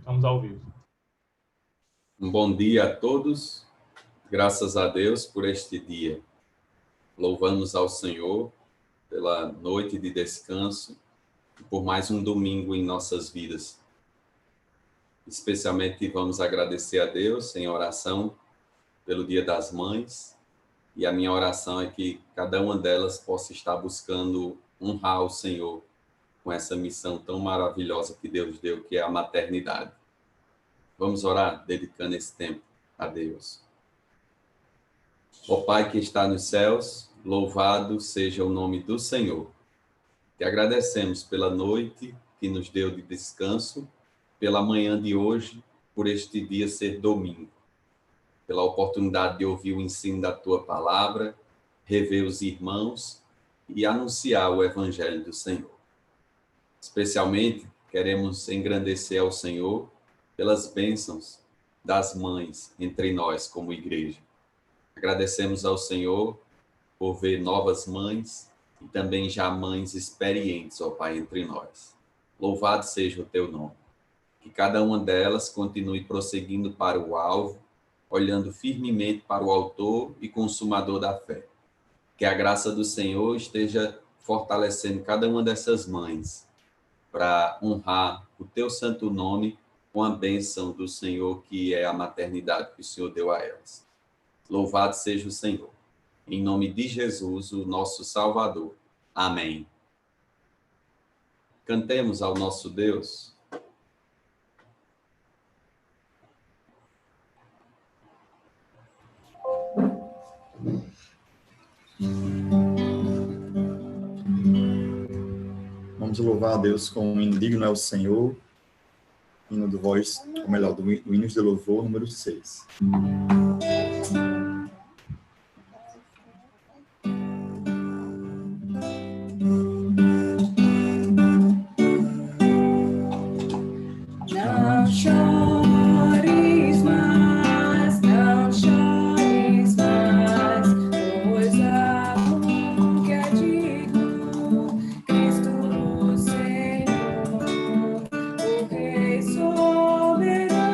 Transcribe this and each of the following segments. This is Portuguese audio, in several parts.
Estamos ao vivo. Um bom dia a todos, graças a Deus por este dia. Louvamos ao Senhor pela noite de descanso e por mais um domingo em nossas vidas. Especialmente vamos agradecer a Deus em oração pelo Dia das Mães, e a minha oração é que cada uma delas possa estar buscando honrar o Senhor com essa missão tão maravilhosa que Deus deu, que é a maternidade. Vamos orar, dedicando esse tempo a Deus. Ó Pai que está nos céus, louvado seja o nome do Senhor. Te agradecemos pela noite que nos deu de descanso, pela manhã de hoje, por este dia ser domingo, pela oportunidade de ouvir o ensino da Tua palavra, rever os irmãos e anunciar o Evangelho do Senhor. Especialmente, queremos engrandecer ao Senhor pelas bênçãos das mães entre nós como igreja. Agradecemos ao Senhor por ver novas mães e também já mães experientes, ó Pai, entre nós. Louvado seja o Teu nome. Que cada uma delas continue prosseguindo para o alvo, olhando firmemente para o autor e consumador da fé. Que a graça do Senhor esteja fortalecendo cada uma dessas mães para honrar o Teu santo nome com a bênção do Senhor, que é a maternidade que o Senhor deu a elas. Louvado seja o Senhor. Em nome de Jesus, o nosso Salvador. Amém. Cantemos ao nosso Deus. Vamos louvar a Deus com o hino Digno é o Senhor, hino do voz, ou melhor, do Hinos de Louvor, número 6. Não chores mais, não chores mais, pois há um que é digno, Cristo o Senhor, o Rei soberano,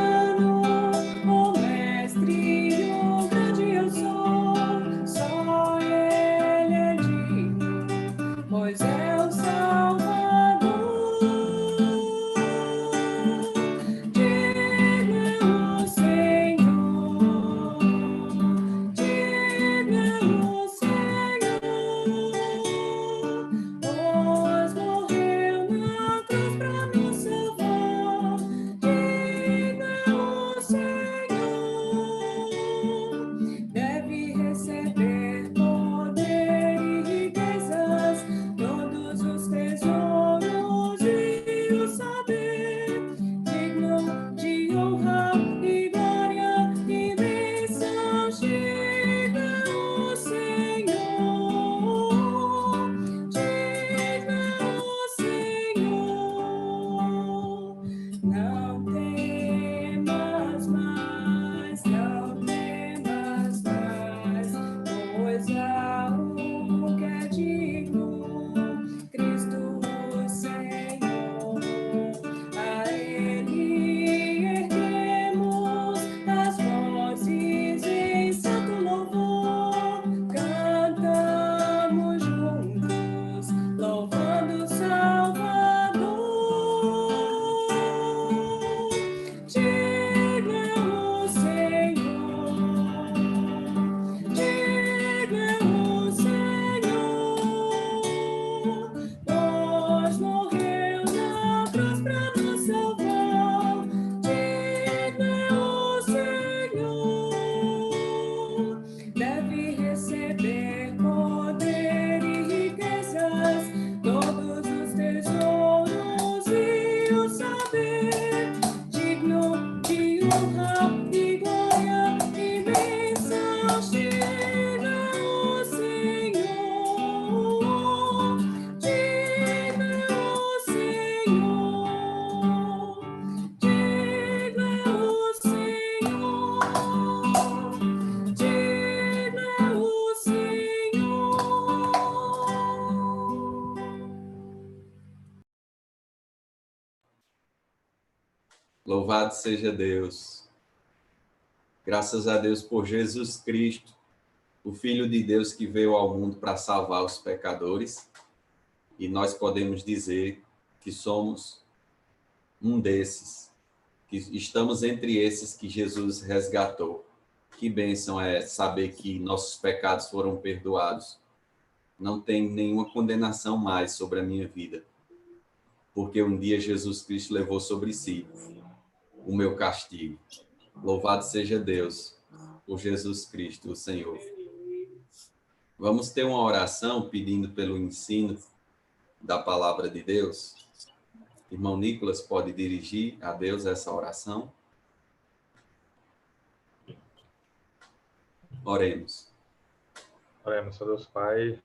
o Mestre, o grande eu sou, só Ele é digno, pois é o Salvador. Deve receber poder e riquezas, todos os tesouros e o saber, digno de honra e glória e bênção, chega o Senhor, chega o Senhor. Não temas mais, não temas mais, pois há um que é digno, Cristo o Senhor. A Ele erguemos as vozes em santo louvor, cantamos juntos, louvando o Salvador. Diga o Senhor, diga o Senhor, pois morreu na cruz para nos salvar. Diga o Senhor, deve receber poder e riquezas, todos os tesouros e o saber, digno de honra e glória e bênção, chega o Senhor, diga o Senhor, diga o Senhor, diga o Senhor. Louvado seja Deus. Graças a Deus por Jesus Cristo, o Filho de Deus que veio ao mundo para salvar os pecadores. E nós podemos dizer que somos um desses, que estamos entre esses que Jesus resgatou. Que bênção é saber que nossos pecados foram perdoados. Não tem nenhuma condenação mais sobre a minha vida, porque um dia Jesus Cristo levou sobre si o meu castigo. Louvado seja Deus por Jesus Cristo, o Senhor. Vamos ter uma oração pedindo pelo ensino da palavra de Deus. Irmão Nicolas pode dirigir a Deus essa oração. Oremos. Oremos, ó Deus Pai,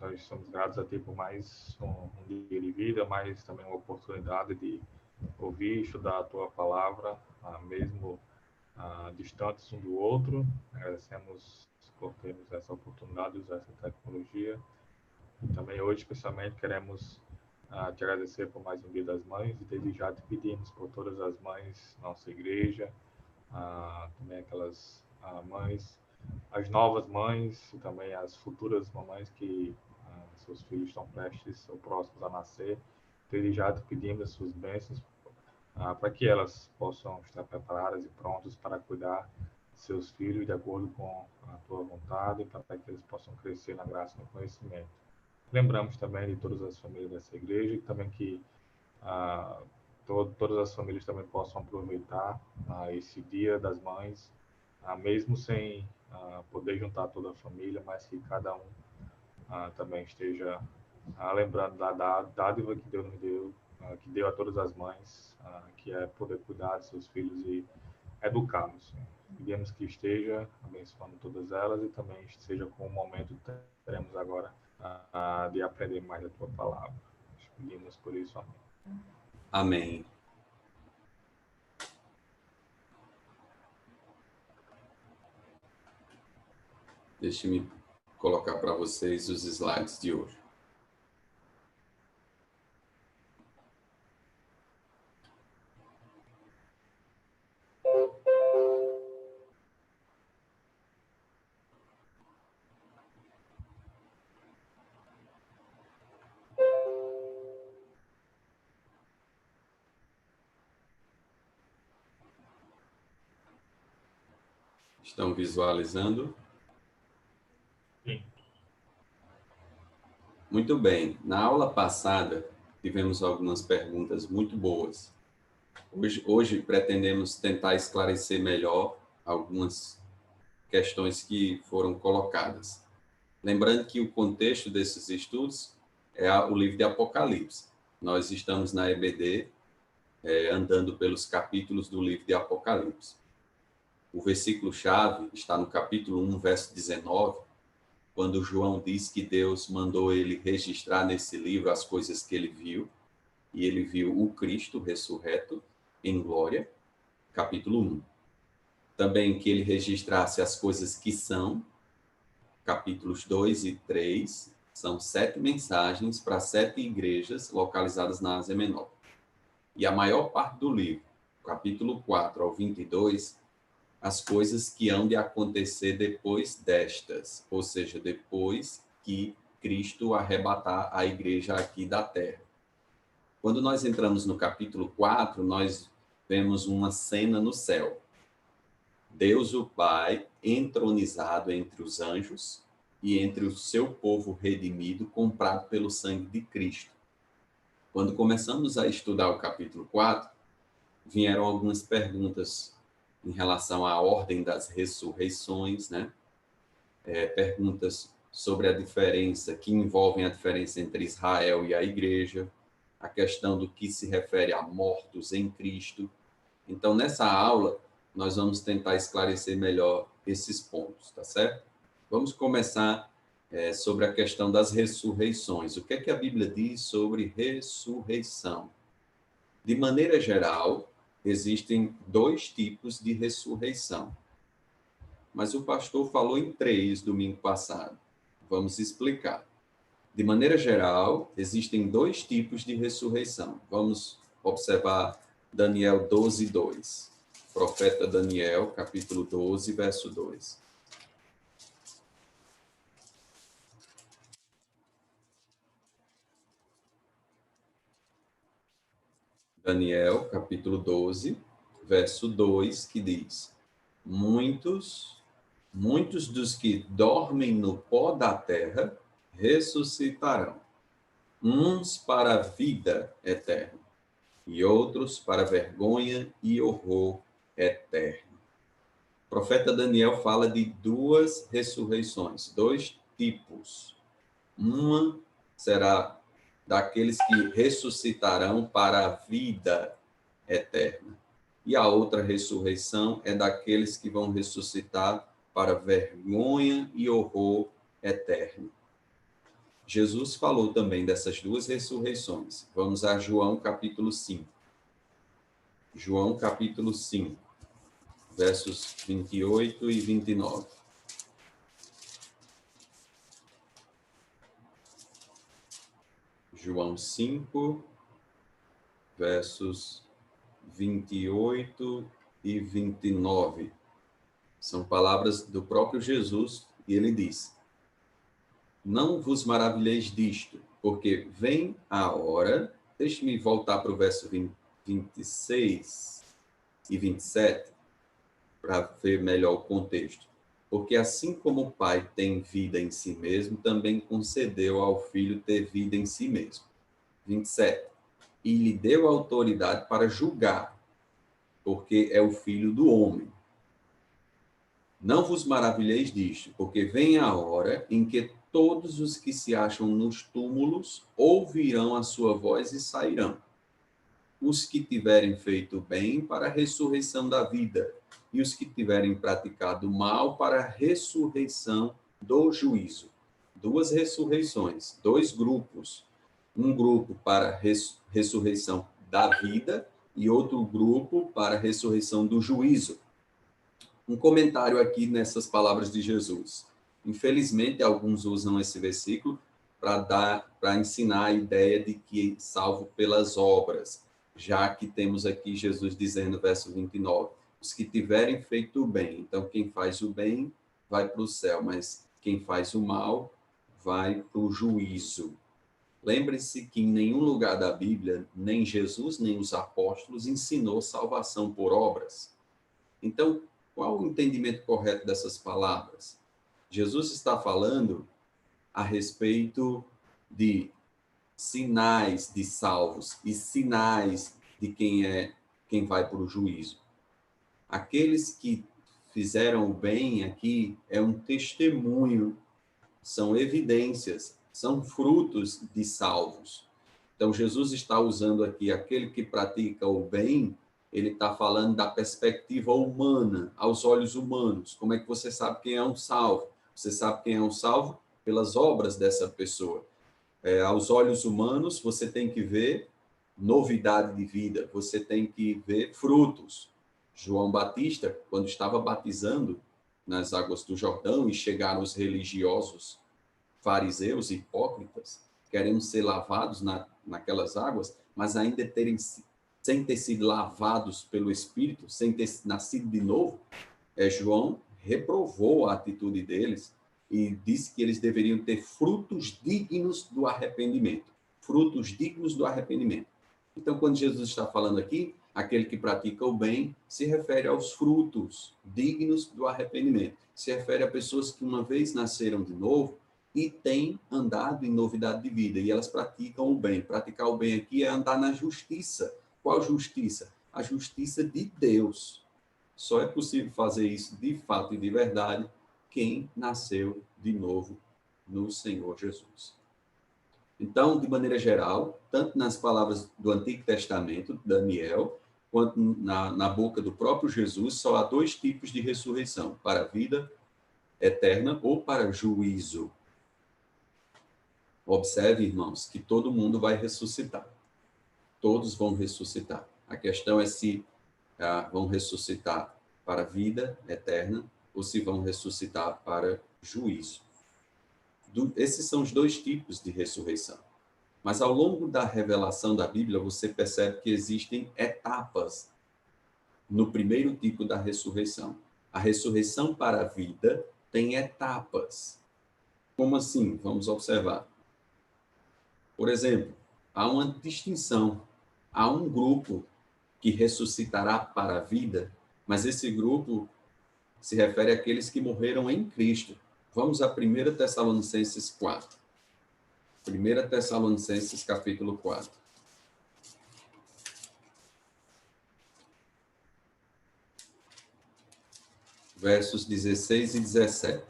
nós somos gratos a Ti por mais um dia de vida, mais também uma oportunidade de ouvir e estudar a Tua palavra, mesmo distantes um do outro. Agradecemos por termos essa oportunidade de usar essa tecnologia. E também hoje, especialmente, queremos te agradecer por mais um Dia das Mães e desde já te pedimos por todas as mães da nossa igreja, também aquelas mães, as novas mães e também as futuras mamães que seus filhos estão prestes ou próximos a nascer. Desde já te pedimos as suas bênçãos para que elas possam estar preparadas e prontas para cuidar de seus filhos de acordo com a tua vontade, para que eles possam crescer na graça e no conhecimento. Lembramos também de todas as famílias dessa igreja e também que todas as famílias também possam aproveitar esse Dia das Mães, mesmo sem poder juntar toda a família, mas que cada um também esteja lembrando da dádiva que Deus nos deu, que deu a todas as mães, que é poder cuidar de seus filhos e educá-los. Pedimos que esteja abençoando todas elas e também esteja com o momento que teremos agora de aprender mais a tua palavra. Pedimos por isso, amém. Amém. Deixe-me colocar para vocês os slides de hoje. Estão visualizando? Sim. Muito bem. Na aula passada, tivemos algumas perguntas muito boas. Hoje pretendemos tentar esclarecer melhor algumas questões que foram colocadas. Lembrando que o contexto desses estudos é o livro de Apocalipse. Nós estamos na EBD, andando pelos capítulos do livro de Apocalipse. O versículo-chave está no capítulo 1, verso 19, quando João diz que Deus mandou ele registrar nesse livro as coisas que ele viu, e ele viu o Cristo ressurreto em glória, capítulo 1. Também que ele registrasse as coisas que são, capítulos 2 e 3, são 7 mensagens para 7 igrejas localizadas na Ásia Menor. E a maior parte do livro, capítulo 4 ao 22, as coisas que hão de acontecer depois destas, ou seja, depois que Cristo arrebatar a igreja aqui da terra. Quando nós entramos no capítulo 4, nós vemos uma cena no céu. Deus, o Pai, entronizado entre os anjos e entre o seu povo redimido, comprado pelo sangue de Cristo. Quando começamos a estudar o capítulo 4, vieram algumas perguntas em relação à ordem das ressurreições, né? Perguntas sobre a diferença, que envolvem a diferença entre Israel e a igreja, a questão do que se refere a mortos em Cristo. Então, nessa aula, nós vamos tentar esclarecer melhor esses pontos, tá certo? Vamos começar sobre a questão das ressurreições. O que é que a Bíblia diz sobre ressurreição? De maneira geral, existem 2 tipos de ressurreição. Mas o pastor falou em 3 domingo passado. Vamos explicar. De maneira geral, existem 2 tipos de ressurreição. Vamos observar Daniel 12, 2. Profeta Daniel, capítulo 12, verso 2. Daniel, capítulo 12, verso 2, que diz: Muitos dos que dormem no pó da terra ressuscitarão, uns para a vida eterna, e outros para vergonha e horror eterno. O profeta Daniel fala de duas ressurreições, dois tipos. Uma será daqueles que ressuscitarão para a vida eterna. E a outra ressurreição é daqueles que vão ressuscitar para vergonha e horror eterno. Jesus falou também dessas duas ressurreições. Vamos a João capítulo 5. João capítulo 5, versos 28 e 29. João 5, versos 28 e 29. São palavras do próprio Jesus, e ele diz: Não vos maravilheis disto, porque vem a hora... Deixe-me voltar para o verso 26 e 27, para ver melhor o contexto. Porque assim como o Pai tem vida em si mesmo, também concedeu ao Filho ter vida em si mesmo. 27. E lhe deu autoridade para julgar, porque é o Filho do homem. Não vos maravilheis disto, porque vem a hora em que todos os que se acham nos túmulos ouvirão a sua voz e sairão. Os que tiverem feito bem para a ressurreição da vida, e os que tiverem praticado mal para a ressurreição do juízo. Duas ressurreições, dois grupos. Um grupo para a ressurreição da vida e outro grupo para a ressurreição do juízo. Um comentário aqui nessas palavras de Jesus. Infelizmente, alguns usam esse versículo para ensinar a ideia de que salvo pelas obras, já que temos aqui Jesus dizendo, verso 29, os que tiverem feito o bem. Então, quem faz o bem vai para o céu, mas quem faz o mal vai para o juízo. Lembre-se que em nenhum lugar da Bíblia, nem Jesus, nem os apóstolos ensinou salvação por obras. Então, qual o entendimento correto dessas palavras? Jesus está falando a respeito de sinais de salvos e sinais de quem vai para o juízo. Aqueles que fizeram o bem aqui é um testemunho, são evidências, são frutos de salvos. Então, Jesus está usando aqui aquele que pratica o bem, ele está falando da perspectiva humana, aos olhos humanos. Como é que você sabe quem é um salvo? Você sabe quem é um salvo? Pelas obras dessa pessoa. Aos olhos humanos, você tem que ver novidade de vida, você tem que ver frutos. João Batista, quando estava batizando nas águas do Jordão e chegaram os religiosos fariseus hipócritas, querendo ser lavados naquelas águas, mas ainda sem ter sido lavados pelo Espírito, sem ter nascido de novo, João reprovou a atitude deles e disse que eles deveriam ter frutos dignos do arrependimento. Frutos dignos do arrependimento. Então, quando Jesus está falando aqui, aquele que pratica o bem se refere aos frutos dignos do arrependimento. Se refere a pessoas que uma vez nasceram de novo e têm andado em novidade de vida, e elas praticam o bem. Praticar o bem aqui é andar na justiça. Qual justiça? A justiça de Deus. Só é possível fazer isso de fato e de verdade quem nasceu de novo no Senhor Jesus. Então, de maneira geral, tanto nas palavras do Antigo Testamento, Daniel, quanto na boca do próprio Jesus, só há dois tipos de ressurreição, para a vida eterna ou para juízo. Observe, irmãos, que todo mundo vai ressuscitar. Todos vão ressuscitar. A questão é se vão ressuscitar para a vida eterna ou se vão ressuscitar para juízo. Esses são os dois tipos de ressurreição. Mas ao longo da revelação da Bíblia, você percebe que existem etapas no primeiro tipo da ressurreição. A ressurreição para a vida tem etapas. Como assim? Vamos observar. Por exemplo, há uma distinção. Há um grupo que ressuscitará para a vida, mas esse grupo se refere àqueles que morreram em Cristo. Vamos a 1 Tessalonicenses 4. 1 Tessalonicenses, capítulo 4. Versos 16 e 17.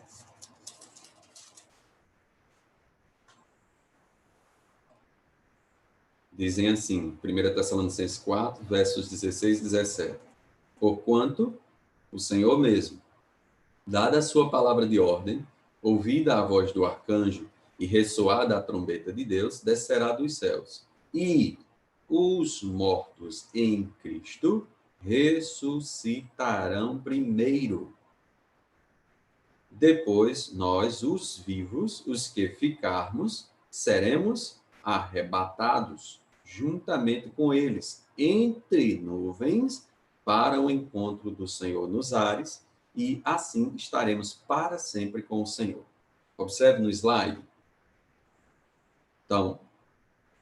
Dizem assim, 1 Tessalonicenses 4, versos 16 e 17. Porquanto o Senhor mesmo, dada a sua palavra de ordem, ouvida a voz do arcanjo e ressoada a trombeta de Deus, descerá dos céus. E os mortos em Cristo ressuscitarão primeiro. Depois, nós, os vivos, os que ficarmos, seremos arrebatados juntamente com eles, entre nuvens, para o encontro do Senhor nos ares, e assim estaremos para sempre com o Senhor. Observe no slide. Então,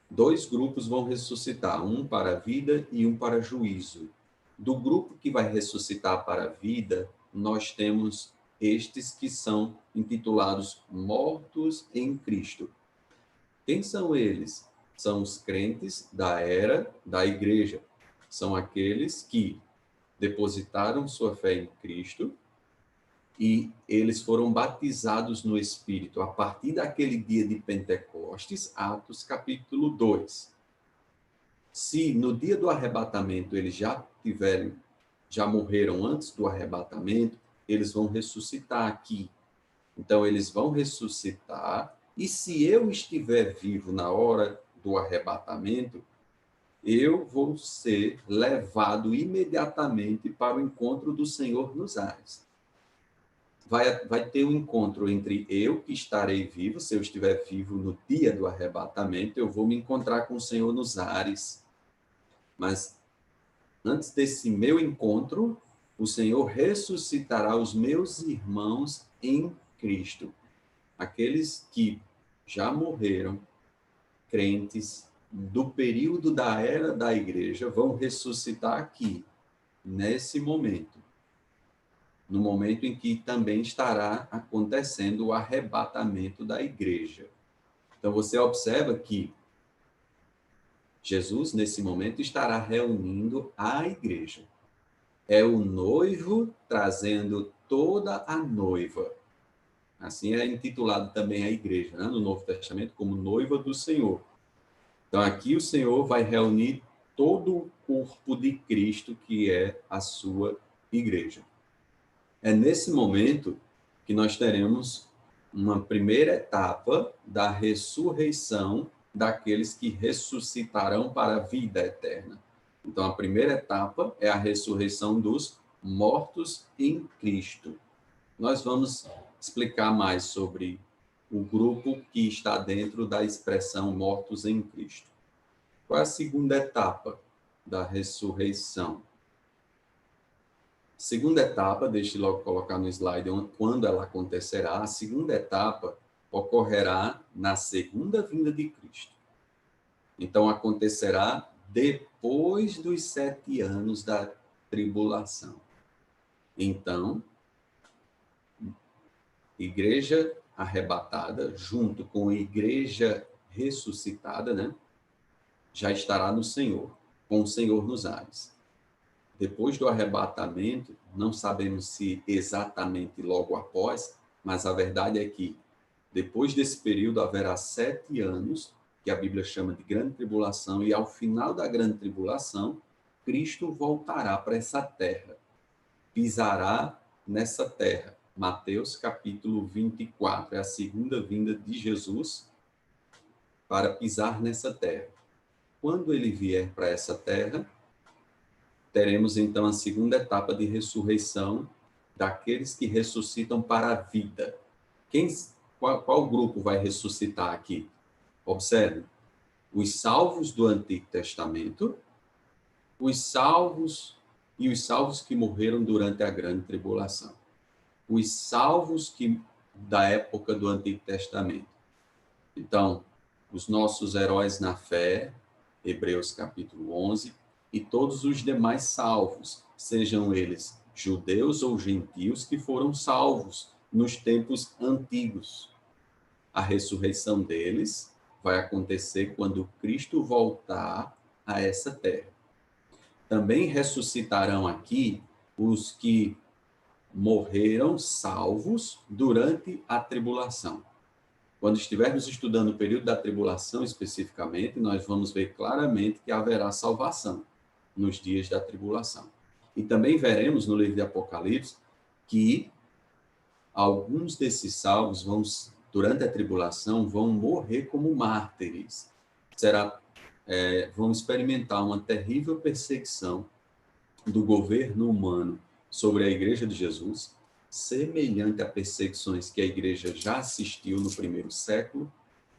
dois grupos vão ressuscitar, um para a vida e um para juízo. Do grupo que vai ressuscitar para a vida, nós temos estes que são intitulados mortos em Cristo. Quem são eles? São os crentes da era da igreja. São aqueles que depositaram sua fé em Cristo e eles foram batizados no Espírito a partir daquele dia de Pentecostes, Atos capítulo 2. Se no dia do arrebatamento eles já morreram antes do arrebatamento, eles vão ressuscitar aqui. Então, eles vão ressuscitar, e se eu estiver vivo na hora do arrebatamento, eu vou ser levado imediatamente para o encontro do Senhor nos ares. Vai ter um encontro entre eu, que estarei vivo, se eu estiver vivo no dia do arrebatamento, eu vou me encontrar com o Senhor nos ares. Mas, antes desse meu encontro, o Senhor ressuscitará os meus irmãos em Cristo. Aqueles que já morreram, crentes do período da era da igreja, vão ressuscitar aqui, nesse momento. No momento em que também estará acontecendo o arrebatamento da igreja. Então, você observa que Jesus, nesse momento, estará reunindo a igreja. É o noivo trazendo toda a noiva. Assim é intitulado também a igreja, né, no Novo Testamento, como noiva do Senhor. Então, aqui o Senhor vai reunir todo o corpo de Cristo, que é a sua igreja. É nesse momento que nós teremos uma primeira etapa da ressurreição daqueles que ressuscitarão para a vida eterna. Então, a primeira etapa é a ressurreição dos mortos em Cristo. Nós vamos explicar mais sobre o grupo que está dentro da expressão mortos em Cristo. Qual é a segunda etapa da ressurreição? Segunda etapa, deixe logo colocar no slide quando ela acontecerá. A segunda etapa ocorrerá na segunda vinda de Cristo. Então, acontecerá depois dos 7 anos da tribulação. Então, igreja arrebatada, junto com a igreja ressuscitada, né, já estará no Senhor, com o Senhor nos ares. Depois do arrebatamento, não sabemos se exatamente logo após, mas a verdade é que depois desse período haverá 7 anos, que a Bíblia chama de grande tribulação, e ao final da grande tribulação, Cristo voltará para essa terra, pisará nessa terra. Mateus capítulo 24, é a segunda vinda de Jesus para pisar nessa terra. Quando ele vier para essa terra, teremos então a segunda etapa de ressurreição daqueles que ressuscitam para a vida. Qual grupo vai ressuscitar aqui? Observe, os salvos do Antigo Testamento, os salvos que morreram durante a grande tribulação. Os salvos da época do Antigo Testamento. Então, os nossos heróis na fé, Hebreus capítulo 11, e todos os demais salvos, sejam eles judeus ou gentios, que foram salvos nos tempos antigos. A ressurreição deles vai acontecer quando Cristo voltar a essa terra. Também ressuscitarão aqui os que morreram salvos durante a tribulação. Quando estivermos estudando o período da tribulação especificamente, nós vamos ver claramente que haverá salvação nos dias da tribulação. E também veremos no livro de Apocalipse que alguns desses salvos durante a tribulação vão morrer como mártires. Vão experimentar uma terrível perseguição do governo humano sobre a Igreja de Jesus, semelhante a perseguições que a Igreja já assistiu no primeiro século,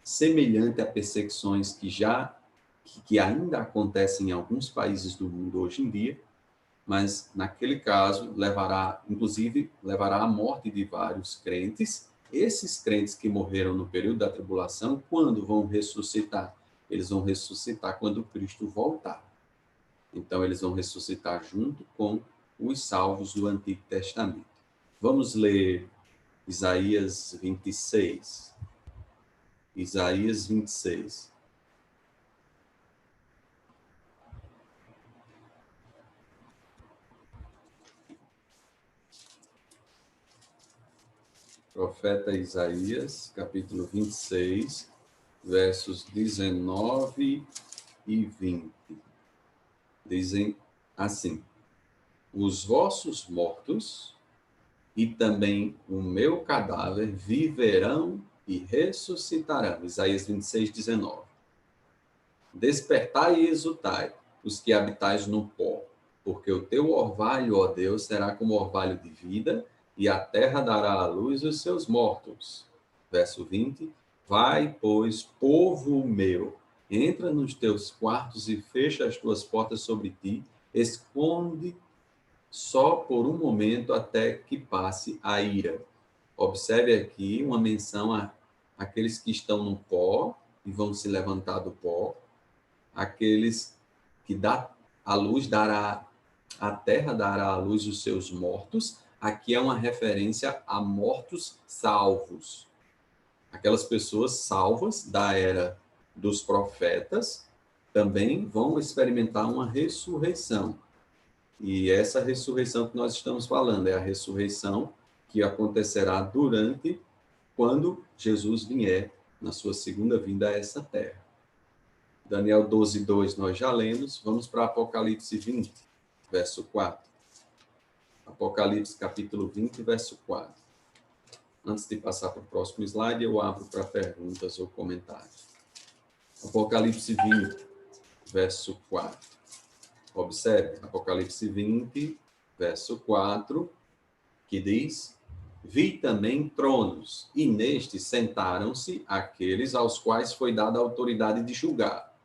semelhante a perseguições que ainda acontecem em alguns países do mundo hoje em dia, mas naquele caso inclusive levará à morte de vários crentes. Esses crentes que morreram no período da tribulação, quando vão ressuscitar? Eles vão ressuscitar quando Cristo voltar. Então, eles vão ressuscitar junto com os salvos do Antigo Testamento. Vamos ler Isaías 26. Isaías 26. Profeta Isaías, capítulo 26, versos 19 e 20. Dizem assim: os vossos mortos e também o meu cadáver viverão e ressuscitarão. Isaías 26, 19. Despertai e exultai, os que habitais no pó, porque o teu orvalho, ó Deus, será como orvalho de vida, e a terra dará à luz os seus mortos. Verso 20. Vai, pois, povo meu, entra nos teus quartos e fecha as tuas portas sobre ti, esconde só por um momento até que passe a ira. Observe aqui uma menção àqueles que estão no pó e vão se levantar do pó, aqueles que a terra dará à luz os seus mortos. Aqui é uma referência a mortos salvos. Aquelas pessoas salvas da era dos profetas também vão experimentar uma ressurreição. E essa ressurreição que nós estamos falando é a ressurreição que acontecerá quando Jesus vier na sua segunda vinda a essa terra. Daniel 12, 2 nós já lemos. Vamos para Apocalipse 20, verso 4. Apocalipse capítulo 20, verso 4. Antes de passar para o próximo slide, eu abro para perguntas ou comentários. Apocalipse 20, verso 4. Observe, Apocalipse 20, verso 4, que diz: vi também tronos, e nestes sentaram-se aqueles aos quais foi dada a autoridade de julgar.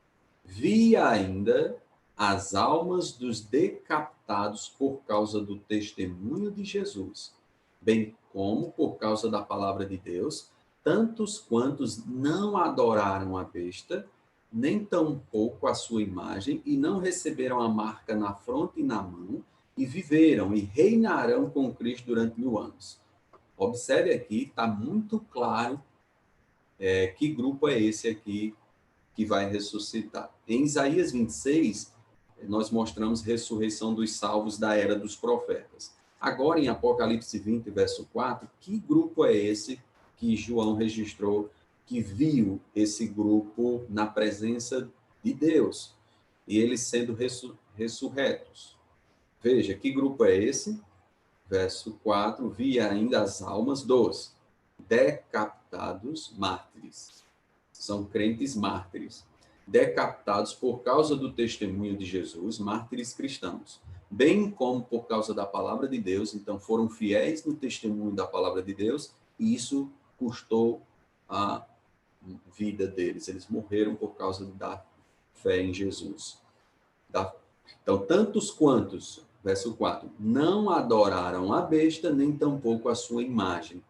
Vi ainda as almas dos decapitados por causa do testemunho de Jesus, bem como por causa da palavra de Deus, tantos quantos não adoraram a besta, nem tampouco a sua imagem, e não receberam a marca na fronte e na mão, e viveram e reinarão com Cristo durante 1000 anos. Observe aqui, está muito claro que grupo é esse aqui que vai ressuscitar. Em Isaías 26, nós mostramos ressurreição dos salvos da era dos profetas. Agora, em Apocalipse 20, verso 4, que grupo é esse que João registrou, que viu esse grupo na presença de Deus, e eles sendo ressurretos? Veja, que grupo é esse? Verso 4, vi ainda as almas dos decapitados mártires. São crentes mártires, decapitados por causa do testemunho de Jesus, mártires cristãos, bem como por causa da palavra de Deus. Então foram fiéis no testemunho da palavra de Deus, e isso custou a vida deles. Eles morreram por causa da fé em Jesus. Então, tantos quantos, verso 4, não adoraram a besta, nem tampouco a sua imagem.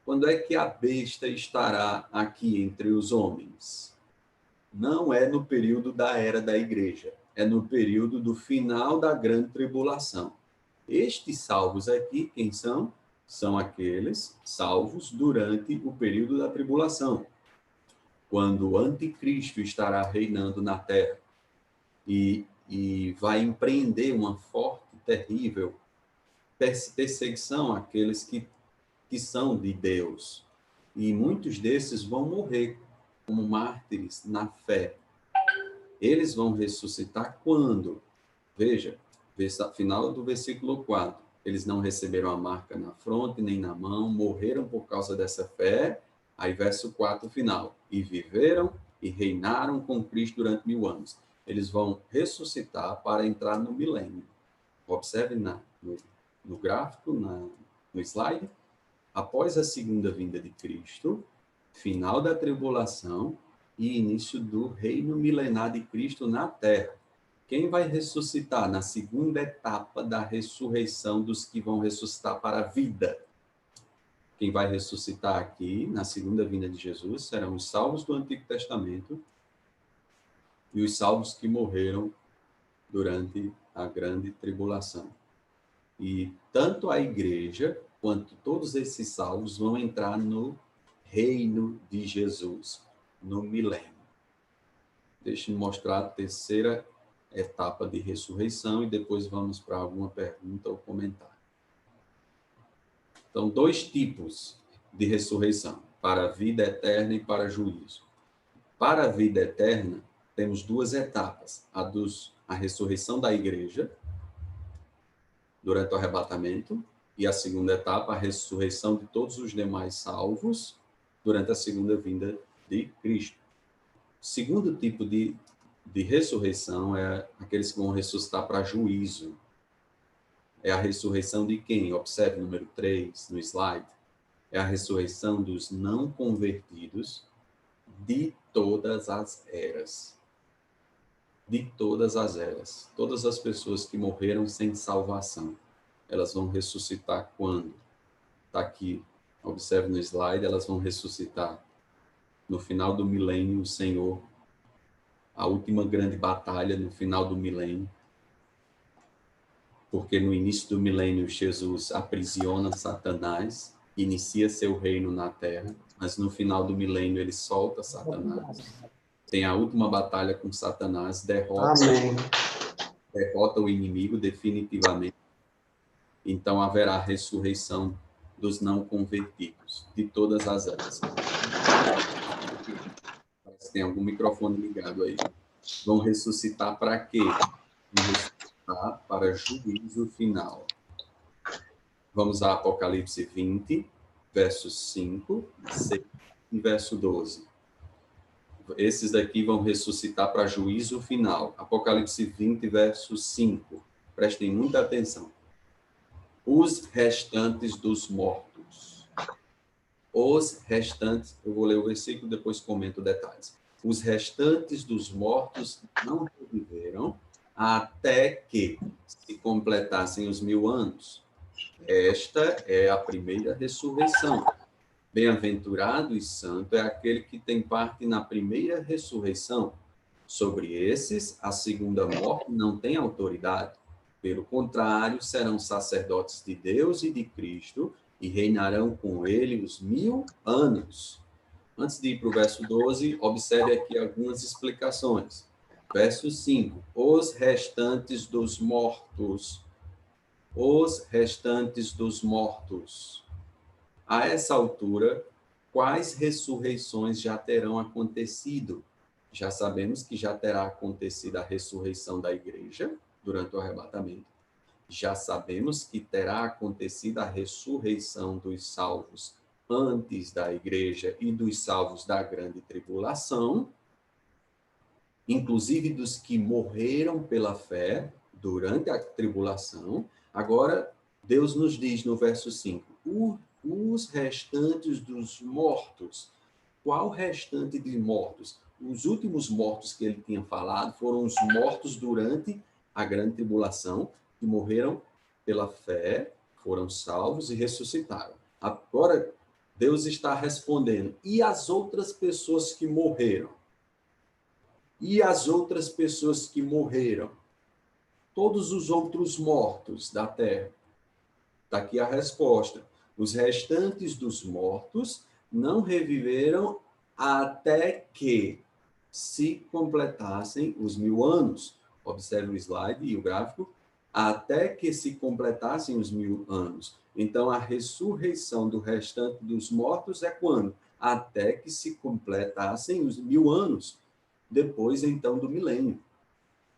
Quando é que a besta estará aqui entre os homens? Não é no período da era da igreja, é no período do final da grande tribulação. Estes salvos aqui, quem são? São aqueles salvos durante o período da tribulação, quando o anticristo estará reinando na terra e vai empreender uma forte, terrível perseguição àqueles que são de Deus. E muitos desses vão morrer como mártires na fé. Eles vão ressuscitar quando? Veja, final do versículo 4. Eles não receberam a marca na fronte nem na mão, morreram por causa dessa fé. Aí verso 4 final. E viveram e reinaram com Cristo durante 1000 anos. Eles vão ressuscitar para entrar no milênio. Observe no gráfico, no slide. Após a segunda vinda de Cristo, final da tribulação e início do reino milenar de Cristo na terra. Quem vai ressuscitar na segunda etapa da ressurreição dos que vão ressuscitar para a vida? Quem vai ressuscitar aqui, na segunda vinda de Jesus, serão os salvos do Antigo Testamento e os salvos que morreram durante a grande tribulação. E tanto a igreja quanto todos esses salvos vão entrar no reino de Jesus, no milênio. Deixe-me mostrar a terceira etapa de ressurreição e depois vamos para alguma pergunta ou comentário. Então, 2 tipos de ressurreição, para a vida eterna e para juízo. Para a vida eterna, temos 2 etapas, a ressurreição da igreja, durante o arrebatamento, e a segunda etapa, a ressurreição de todos os demais salvos, durante a segunda vinda de Cristo. O segundo tipo de ressurreição é aqueles que vão ressuscitar para juízo. É a ressurreição de quem? Observe o número 3 no slide. É a ressurreição dos não convertidos de todas as eras. De todas as eras. Todas as pessoas que morreram sem salvação. Elas vão ressuscitar quando? Está aqui. Observe no slide, elas vão ressuscitar no final do milênio, o Senhor, a última grande batalha no final do milênio, porque no início do milênio Jesus aprisiona Satanás, inicia seu reino na terra, mas no final do milênio ele solta Satanás. Tem a última batalha com Satanás, derrota o inimigo definitivamente. Então haverá ressurreição dos não convertidos, de todas as eras. Tem algum microfone ligado aí. Vão ressuscitar para quê? Vão ressuscitar para juízo final. Vamos a Apocalipse 20, versos 5, 6 e verso 12. Esses daqui vão ressuscitar para juízo final. Apocalipse 20, verso 5. Prestem muita atenção. Os restantes dos mortos. Os restantes, eu vou ler o versículo, depois comento detalhes. Os restantes dos mortos não reviveram até que se completassem os 1000 anos. Esta é a primeira ressurreição. Bem-aventurado e santo é aquele que tem parte na primeira ressurreição. Sobre esses, a segunda morte não tem autoridade. Pelo contrário, serão sacerdotes de Deus e de Cristo e reinarão com ele os 1000 anos. Antes de ir para o verso 12, observe aqui algumas explicações. Verso 5. Os restantes dos mortos. Os restantes dos mortos. A essa altura, quais ressurreições já terão acontecido? Já sabemos que já terá acontecido a ressurreição da igreja durante o arrebatamento. Já sabemos que terá acontecido a ressurreição dos salvos antes da igreja e dos salvos da grande tribulação, inclusive dos que morreram pela fé durante a tribulação. Agora, Deus nos diz no verso 5, os restantes dos mortos. Qual restante de mortos? Os últimos mortos que ele tinha falado foram os mortos durante a grande tribulação, que morreram pela fé, foram salvos e ressuscitaram. Agora, Deus está respondendo, e as outras pessoas que morreram? E as outras pessoas que morreram? Todos os outros mortos da terra. Está aqui a resposta. Os restantes dos mortos não reviveram até que se completassem os 1000 anos. Observe o slide e o gráfico. Até que se completassem os 1000 anos. Então, a ressurreição do restante dos mortos é quando? Até que se completassem os 1000 anos. Depois, então, do milênio.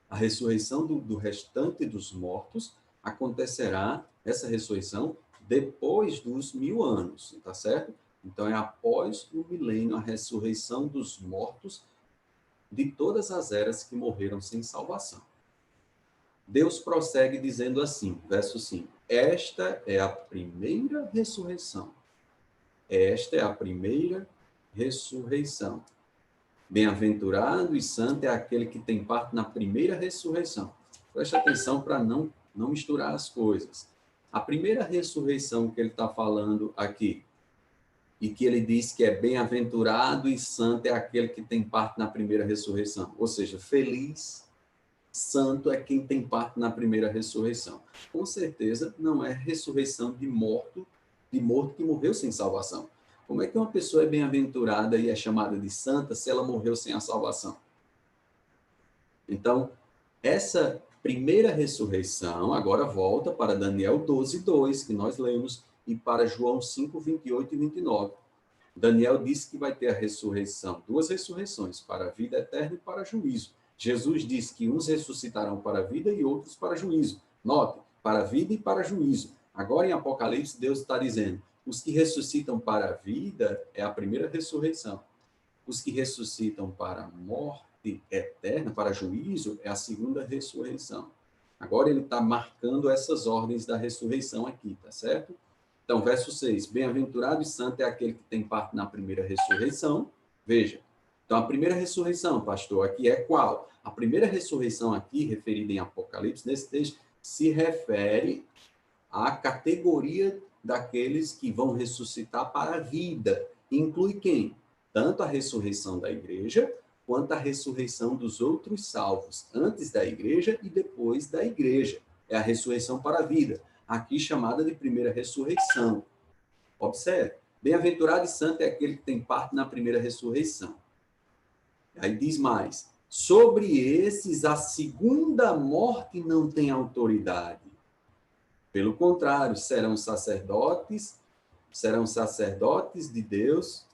A ressurreição do restante dos mortos acontecerá, essa ressurreição, depois dos 1000 anos, tá certo? Então, é após o milênio, a ressurreição dos mortos de todas as eras que morreram sem salvação. Deus prossegue dizendo assim, verso 5, esta é a primeira ressurreição. Esta é a primeira ressurreição. Bem-aventurado e santo é aquele que tem parte na primeira ressurreição. Preste atenção para não misturar as coisas. A primeira ressurreição que ele está falando aqui, e que ele diz que é bem-aventurado e santo é aquele que tem parte na primeira ressurreição. Ou seja, feliz, santo é quem tem parte na primeira ressurreição. Com certeza não é ressurreição de morto que morreu sem salvação. Como é que uma pessoa é bem-aventurada e é chamada de santa se ela morreu sem a salvação? Então, essa primeira ressurreição agora volta para Daniel 12:2, que nós lemos, e para João 5:28 e 29. Daniel disse que vai ter a ressurreição, 2 ressurreições, para a vida eterna e para juízo. Jesus disse que uns ressuscitarão para a vida e outros para juízo. Note, para a vida e para juízo. Agora em Apocalipse, Deus está dizendo, os que ressuscitam para a vida é a primeira ressurreição. Os que ressuscitam para a morte eterna, para juízo, é a segunda ressurreição. Agora ele está marcando essas ordens da ressurreição aqui, tá certo? Então, verso 6, bem-aventurado e santo é aquele que tem parte na primeira ressurreição. Veja, então a primeira ressurreição, pastor, aqui é qual? A primeira ressurreição aqui, referida em Apocalipse, nesse texto, se refere à categoria daqueles que vão ressuscitar para a vida. Inclui quem? Tanto a ressurreição da igreja, quanto a ressurreição dos outros salvos, antes da igreja e depois da igreja. É a ressurreição para a vida, aqui chamada de primeira ressurreição. Observe, bem-aventurado e santo é aquele que tem parte na primeira ressurreição. Aí diz mais, sobre esses a segunda morte não tem autoridade. Pelo contrário, serão sacerdotes de Deus,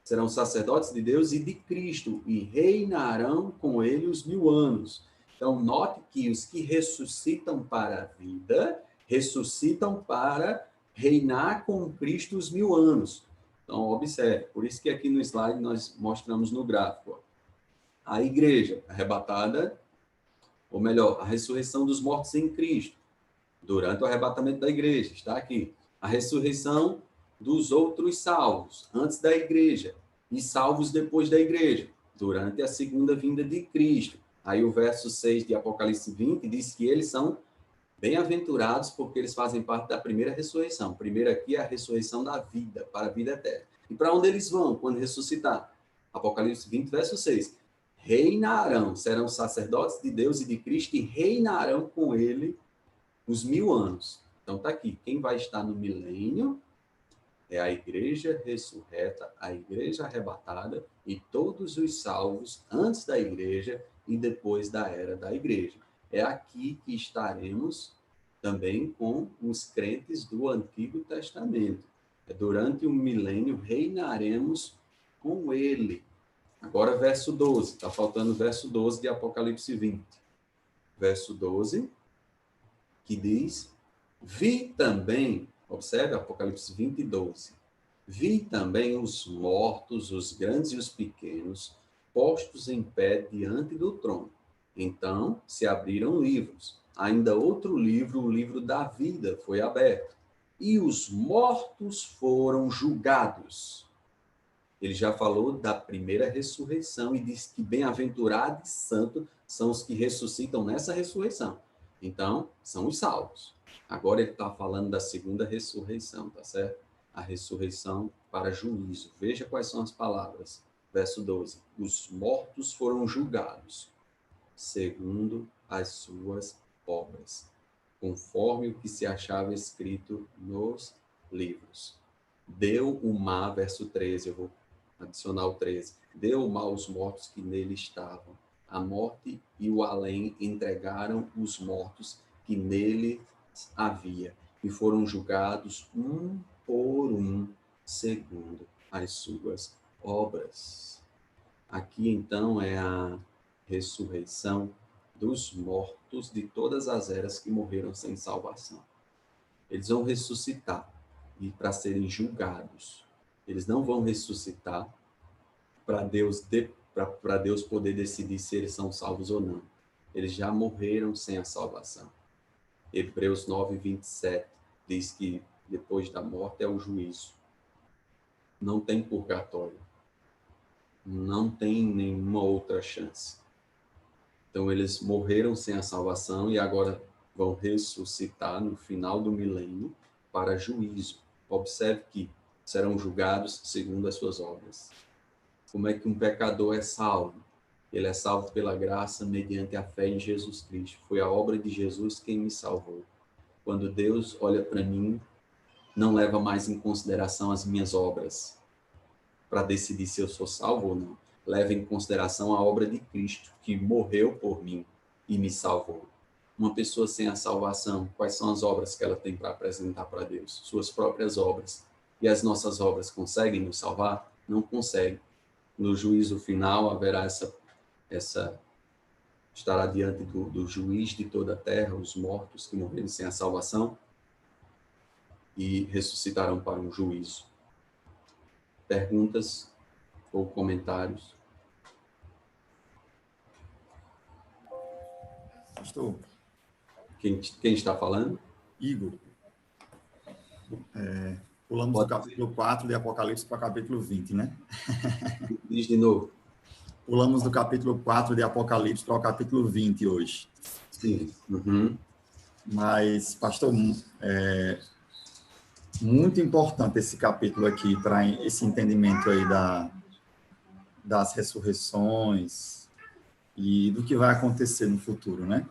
serão sacerdotes de Deus e de Cristo, e reinarão com ele os 1000 anos. Então, note que os que ressuscitam para a vida, ressuscitam para reinar com Cristo os 1000 anos. Então, observe, por isso que aqui no slide nós mostramos no gráfico, a igreja arrebatada, ou melhor, a ressurreição dos mortos em Cristo, durante o arrebatamento da igreja, está aqui. A ressurreição dos outros salvos, antes da igreja, e salvos depois da igreja, durante a segunda vinda de Cristo. Aí o verso 6 de Apocalipse 20 diz que eles são bem-aventurados porque eles fazem parte da primeira ressurreição. Primeiro aqui é a ressurreição da vida, para a vida eterna. E para onde eles vão quando ressuscitar? Apocalipse 20, verso 6. Reinarão, serão sacerdotes de Deus e de Cristo e reinarão com ele os 1000 anos. Então está aqui, quem vai estar no milênio é a igreja ressurreta, a igreja arrebatada e todos os salvos antes da igreja e depois da era da igreja. É aqui que estaremos também com os crentes do Antigo Testamento. Durante o milênio reinaremos com ele. Agora verso 12, está faltando o verso 12 de Apocalipse 20. Verso 12, que diz, vi também, observe Apocalipse 20, 12, vi também os mortos, os grandes e os pequenos, postos em pé diante do trono. Então se abriram livros. Ainda outro livro, o livro da vida, foi aberto. E os mortos foram julgados. Ele já falou da primeira ressurreição e diz que bem-aventurado e santo são os que ressuscitam nessa ressurreição. Então, são os salvos. Agora ele está falando da segunda ressurreição, tá certo? A ressurreição para juízo. Veja quais são as palavras. Verso 12. Os mortos foram julgados segundo as suas obras, conforme o que se achava escrito nos livros. Deu o mar, verso 13, eu vou adicionar o 13. Deu o mar aos mortos que nele estavam. A morte e o além entregaram os mortos que nele havia, e foram julgados um por um, segundo as suas obras. Aqui, então, é a ressurreição dos mortos de todas as eras que morreram sem salvação. Eles vão ressuscitar e para serem julgados. Eles não vão ressuscitar para Deus poder decidir se eles são salvos ou não. Eles já morreram sem a salvação. Hebreus 9, 27 diz que depois da morte é o juízo. Não tem purgatório. Não tem nenhuma outra chance. Então, eles morreram sem a salvação e agora vão ressuscitar no final do milênio para juízo. Observe que serão julgados segundo as suas obras. Como é que um pecador é salvo? Ele é salvo pela graça mediante a fé em Jesus Cristo. Foi a obra de Jesus quem me salvou. Quando Deus olha para mim, não leva mais em consideração as minhas obras para decidir se eu sou salvo ou não. Leva em consideração a obra de Cristo, que morreu por mim e me salvou. Uma pessoa sem a salvação, quais são as obras que ela tem para apresentar para Deus? Suas próprias obras. E as nossas obras conseguem nos salvar? Não conseguem. No juízo final haverá estará diante do juiz de toda a terra, os mortos que morreram sem a salvação, e ressuscitarão para um juízo. Perguntas ou comentários? Pastor. Quem está falando? Igor. Pulamos do capítulo 4 de Apocalipse para o capítulo 20, né? Diz de novo. Pulamos do capítulo 4 de Apocalipse para o capítulo 20 hoje. Sim. Uhum. Mas, pastor, muito importante esse capítulo aqui para esse entendimento aí das ressurreições e do que vai acontecer no futuro, né?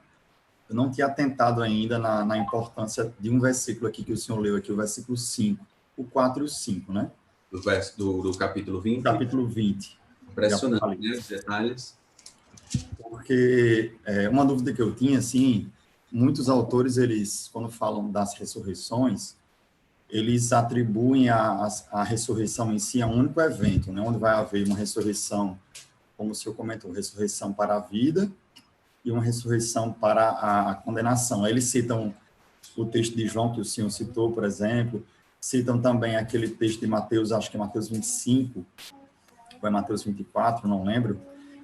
Eu não tinha atentado ainda na importância de um versículo aqui que o senhor leu aqui, o versículo 5, o 4 e o 5, né? Do capítulo 20? Capítulo 20. Impressionante, né? Os detalhes. Porque uma dúvida que eu tinha, assim, muitos autores, eles, quando falam das ressurreições, eles atribuem a ressurreição em si a um único evento, né? Onde vai haver uma ressurreição, como o senhor comentou, ressurreição para a vida e uma ressurreição para a condenação. Aí eles citam o texto de João, que o senhor citou, por exemplo, citam também aquele texto de Mateus, acho que é Mateus 25, ou é Mateus 24, não lembro,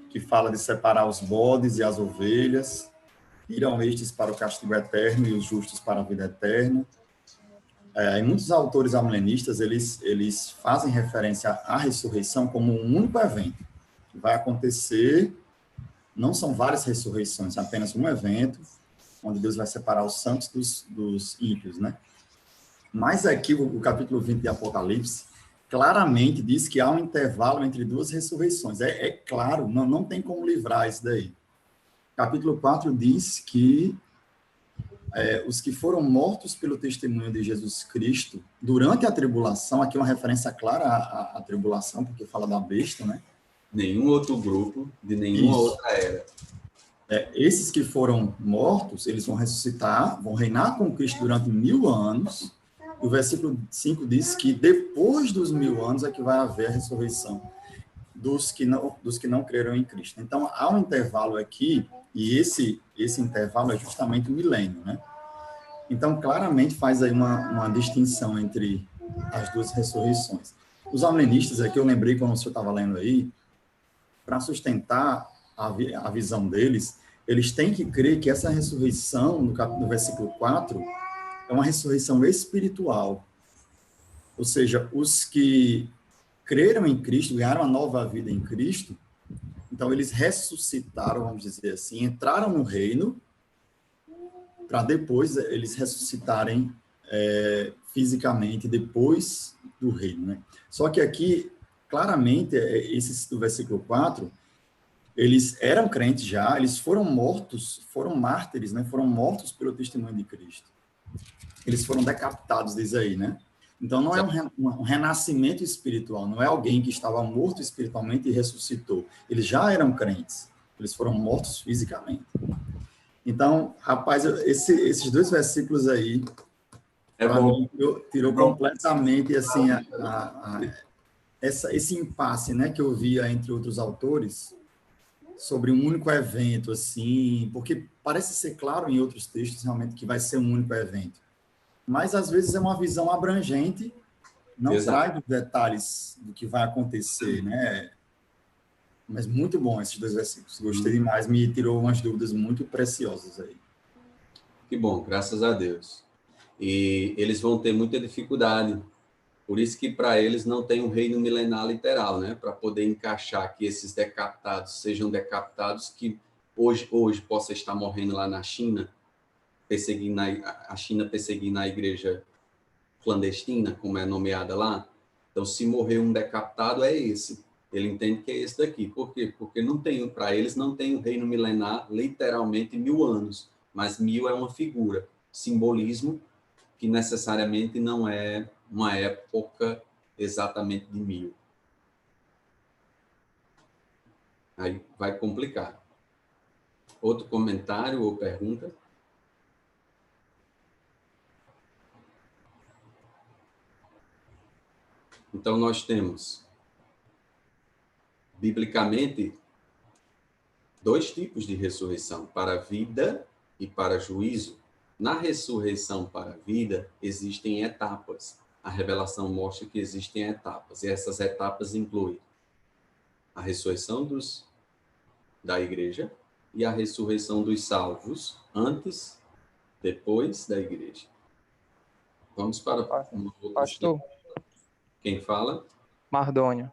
que fala de separar os bodes e as ovelhas, irão estes para o castigo eterno e os justos para a vida eterna. E muitos autores amilenistas, eles fazem referência à ressurreição como um único evento, que vai acontecer, não são várias ressurreições, é apenas um evento, onde Deus vai separar os santos dos ímpios, né? Mas aqui, o capítulo 20 de Apocalipse, claramente diz que há um intervalo entre duas ressurreições. É claro, não tem como livrar isso daí. Capítulo 4 diz que os que foram mortos pelo testemunho de Jesus Cristo durante a tribulação, aqui é uma referência clara à tribulação, porque fala da besta, né? Nenhum outro grupo, de nenhuma outra era. Esses que foram mortos, eles vão ressuscitar, vão reinar com Cristo durante 1000 anos. O versículo 5 diz que depois dos 1000 anos é que vai haver a ressurreição dos que não creram em Cristo. Então, há um intervalo aqui, e esse intervalo é justamente o milênio, né? Então, claramente faz aí uma distinção entre as duas ressurreições. Os amilenistas, aqui eu lembrei quando o senhor estava lendo aí, para sustentar a visão deles, eles têm que crer que essa ressurreição, no versículo 4, é uma ressurreição espiritual. Ou seja, os que creram em Cristo, ganharam uma nova vida em Cristo, então eles ressuscitaram, vamos dizer assim, entraram no reino, para depois eles ressuscitarem fisicamente depois do reino, né? Só que aqui, claramente, esse do versículo 4, eles eram crentes já, eles foram mortos, foram mártires, né? Foram mortos pelo testemunho de Cristo. Eles foram decapitados, diz aí, né? Então, não é um renascimento espiritual, não é alguém que estava morto espiritualmente e ressuscitou. Eles já eram crentes, eles foram mortos fisicamente. Então, rapaz, esses dois versículos aí, para mim, tirou completamente assim, esse impasse, né, que eu via entre outros autores sobre um único evento, assim, porque parece ser claro em outros textos realmente que vai ser um único evento, mas às vezes é uma visão abrangente, não traz os detalhes do que vai acontecer, né? Mas muito bom esses dois versículos, gostei demais, me tirou umas dúvidas muito preciosas aí. Que bom, graças a Deus. E eles vão ter muita dificuldade, por isso que para eles não tem um reino milenar literal, né? Para poder encaixar que esses decapitados sejam decapitados, que hoje possa estar morrendo lá na China, perseguindo a China perseguindo a igreja clandestina, como é nomeada lá. Então, se morrer um decapitado, é esse. Ele entende que é esse daqui. Por quê? Porque não tem, para eles não tem um reino milenar literalmente 1000 anos, mas 1000 é uma figura, simbolismo, que necessariamente não é uma época exatamente de 1000. Aí vai complicar. Outro comentário ou pergunta? Então, nós temos, biblicamente, 2 tipos de ressurreição, para a vida e para juízo. Na ressurreição para a vida, existem etapas. A revelação mostra que existem etapas, e essas etapas incluem a ressurreição da igreja e a ressurreição dos salvos, antes, depois da igreja. Vamos para uma outra. Pastor. Quem fala? Mardônio.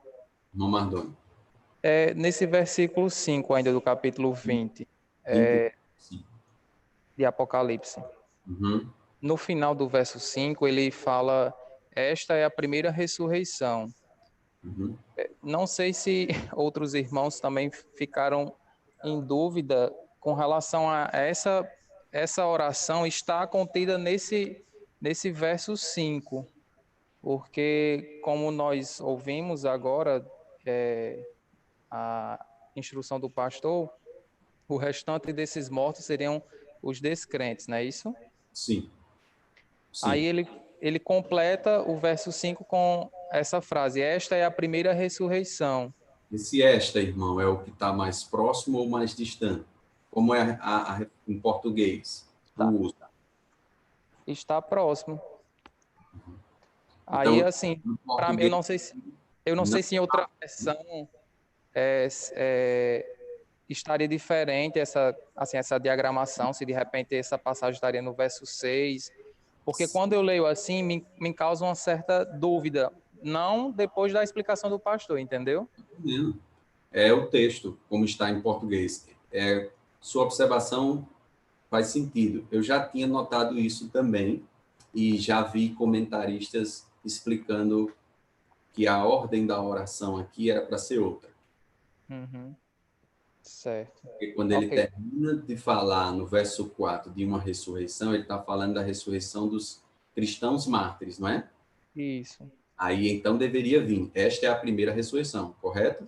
Irmão Mardônio. Nesse versículo 5 ainda do capítulo 20, de Apocalipse. Uhum. No final do verso 5, ele fala, esta é a primeira ressurreição. Uhum. Não sei se outros irmãos também ficaram em dúvida com relação a essa oração está contida nesse verso 5, porque como nós ouvimos agora a instrução do pastor, o restante desses mortos seriam os descrentes, não é isso? Sim. Sim. Aí ele completa o verso 5 com essa frase, esta é a primeira ressurreição. Esse esta, irmão, é o que está mais próximo ou mais distante? Como é em português? Tá. O uso. Está próximo. Então, aí, assim, para mim, eu não sei se em outra não. versão estaria diferente essa diagramação, se de repente essa passagem estaria no verso 6, porque quando eu leio assim, me causa uma certa dúvida, não depois da explicação do pastor, entendeu? É o texto, como está em português. Sua observação faz sentido. Eu já tinha notado isso também, e já vi comentaristas explicando que a ordem da oração aqui era para ser outra. Uhum. Certo. Porque quando ele termina de falar no verso 4 de uma ressurreição, ele está falando da ressurreição dos cristãos mártires, não é? Isso. Aí então deveria vir, esta é a primeira ressurreição, correto?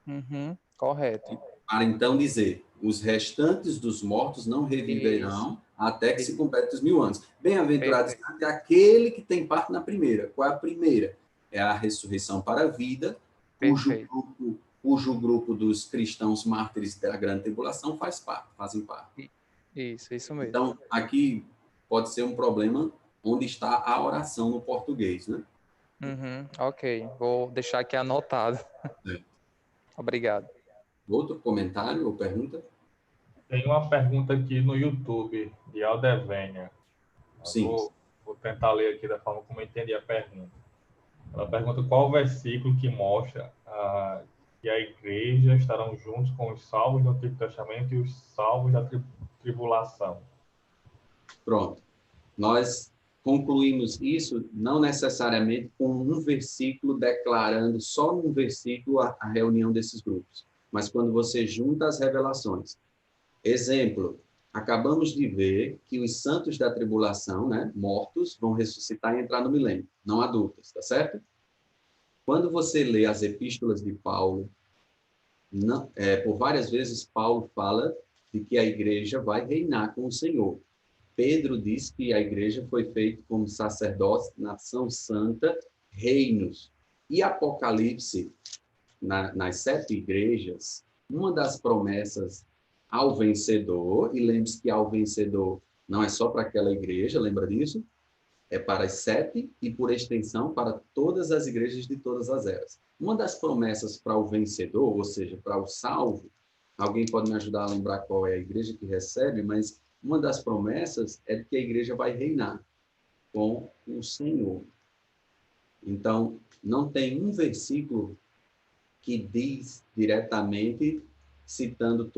Uhum. Correto. Para então dizer, os restantes dos mortos não reviverão até que se complete os 1000 anos. Bem-aventurado é aquele que tem parte na primeira. Qual é a primeira? É a ressurreição para a vida, cujo grupo dos cristãos mártires da grande tribulação fazem parte. Isso mesmo. Então, aqui pode ser um problema onde está a oração no português, né? Uhum. Ok, vou deixar aqui anotado. Obrigado. Outro comentário ou pergunta? Tem uma pergunta aqui no YouTube, de Aldevênia. Sim. Vou tentar ler aqui da forma como eu entendi a pergunta. Ela pergunta qual o versículo que mostra que a igreja estarão juntos com os salvos do Antigo Testamento e os salvos da tribulação. Pronto. Nós concluímos isso não necessariamente com um versículo declarando só num versículo a reunião desses grupos, mas quando você junta as revelações. Exemplo, acabamos de ver que os santos da tribulação, né, mortos, vão ressuscitar e entrar no milênio, não há dúvidas, tá certo? Quando você lê as epístolas de Paulo, por várias vezes Paulo fala de que a igreja vai reinar com o Senhor. Pedro diz que a igreja foi feita como sacerdote, nação santa, reinos. E Apocalipse, nas 7 igrejas, uma das promessas ao vencedor, e lembre-se que ao vencedor não é só para aquela igreja, lembra disso? É para as 7 e, por extensão, para todas as igrejas de todas as eras. Uma das promessas para o vencedor, ou seja, para o salvo, alguém pode me ajudar a lembrar qual é a igreja que recebe, mas uma das promessas é que a igreja vai reinar com o Senhor. Então, não tem um versículo que diz diretamente, citando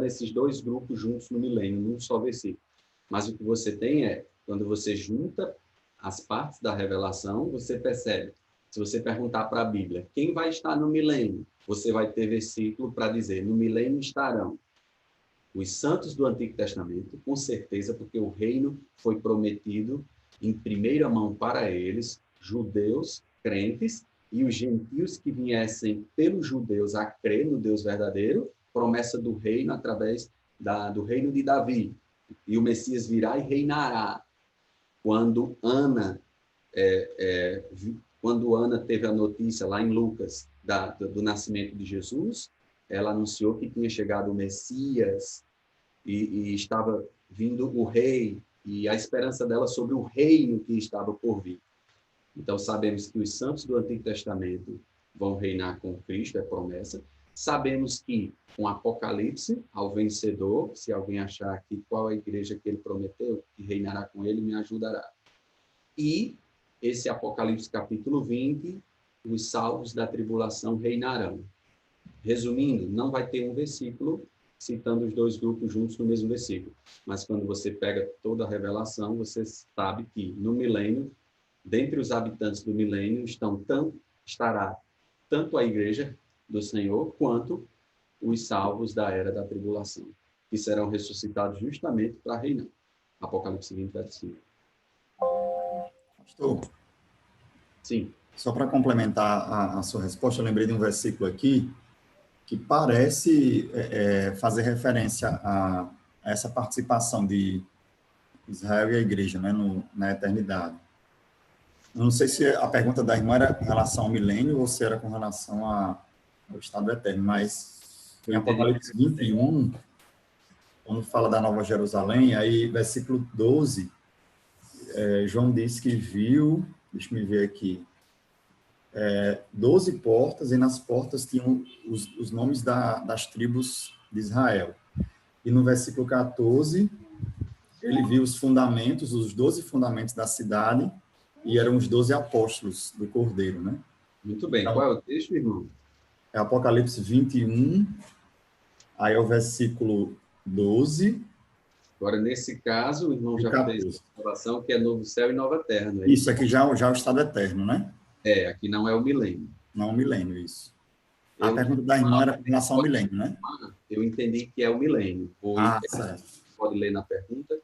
esses 2 grupos juntos no milênio, num só versículo. Mas o que você tem é, quando você junta as partes da revelação, você percebe. Se você perguntar para a Bíblia, quem vai estar no milênio? Você vai ter versículo para dizer, no milênio estarão os santos do Antigo Testamento, com certeza, porque o reino foi prometido em primeira mão para eles, judeus, crentes, e os gentios que viessem pelos judeus a crer no Deus verdadeiro, promessa do reino através do reino de Davi. E o Messias virá e reinará. Quando Ana teve a notícia lá em Lucas do nascimento de Jesus, ela anunciou que tinha chegado o Messias e estava vindo o rei, e a esperança dela sobre o reino que estava por vir. Então, sabemos que os santos do Antigo Testamento vão reinar com Cristo, é promessa. Sabemos que, com Apocalipse, ao vencedor, se alguém achar aqui qual é a igreja que ele prometeu, que reinará com ele, me ajudará. E esse Apocalipse capítulo 20, os salvos da tribulação reinarão. Resumindo, não vai ter um versículo citando os 2 grupos juntos no mesmo versículo. Mas quando você pega toda a revelação, você sabe que no milênio, dentre os habitantes do milênio, estará tanto a igreja do Senhor, quanto os salvos da era da tribulação, que serão ressuscitados justamente para reinar. Apocalipse 20, verso 5. Pastor, Sim. só para complementar a sua resposta, eu lembrei de um versículo aqui que parece fazer referência a essa participação de Israel e a igreja, né, na eternidade. Eu não sei se a pergunta da irmã era com relação ao milênio ou se era com relação ao estado eterno, mas em Apocalipse 21, quando fala da Nova Jerusalém, aí versículo 12, João disse que viu, deixa eu me ver aqui, 12 portas, e nas portas tinham os nomes das tribos de Israel. E no versículo 14, ele viu os fundamentos, os 12 fundamentos da cidade, e eram os 12 apóstolos do Cordeiro, né? Muito bem. Então, qual é o texto, irmão? É Apocalipse 21, aí é o versículo 12. Agora, nesse caso, o irmão já fez a observação que é novo céu e nova terra, não é isso? Isso aqui já é o estado eterno, né? Aqui não é o milênio. Não é o milênio, isso. A pergunta da irmã era com relação ao milênio, né? Eu entendi que é o milênio. Certo. Pode ler na pergunta?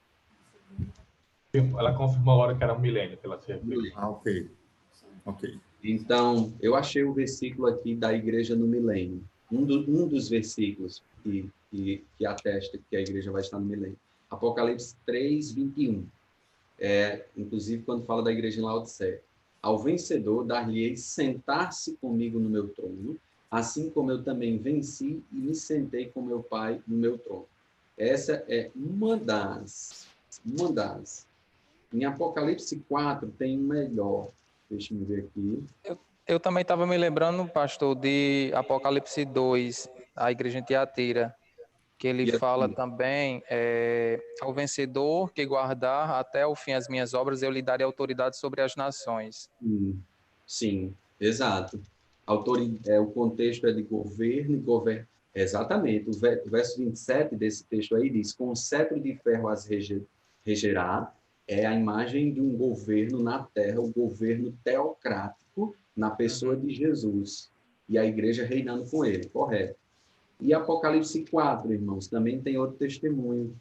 Ela confirmou agora que era um milênio que ela se referiu. Ok. Então, eu achei o versículo aqui da igreja no milênio. Um dos versículos que atesta que a igreja vai estar no milênio. Apocalipse 3, 21. Inclusive, quando fala da igreja em Laodiceia. Ao vencedor, dar-lhe-ei sentar-se comigo no meu trono, assim como eu também venci e me sentei com meu Pai no meu trono. Essa é uma das. Em Apocalipse 4 tem um melhor. Deixa eu ver aqui. Eu também estava me lembrando, pastor, de Apocalipse 2, a igreja em Tiatira, que ele E fala assim, também, ao vencedor que guardar até o fim as minhas obras, eu lhe darei autoridade sobre as nações. sim, exato. O contexto é de governo e governo. Exatamente. O verso 27 desse texto aí diz: com o cetro de ferro as regerá, é a imagem de um governo na terra, o governo teocrático na pessoa de Jesus. E a igreja reinando com ele, correto. E Apocalipse 4, irmãos, também tem outro testemunho.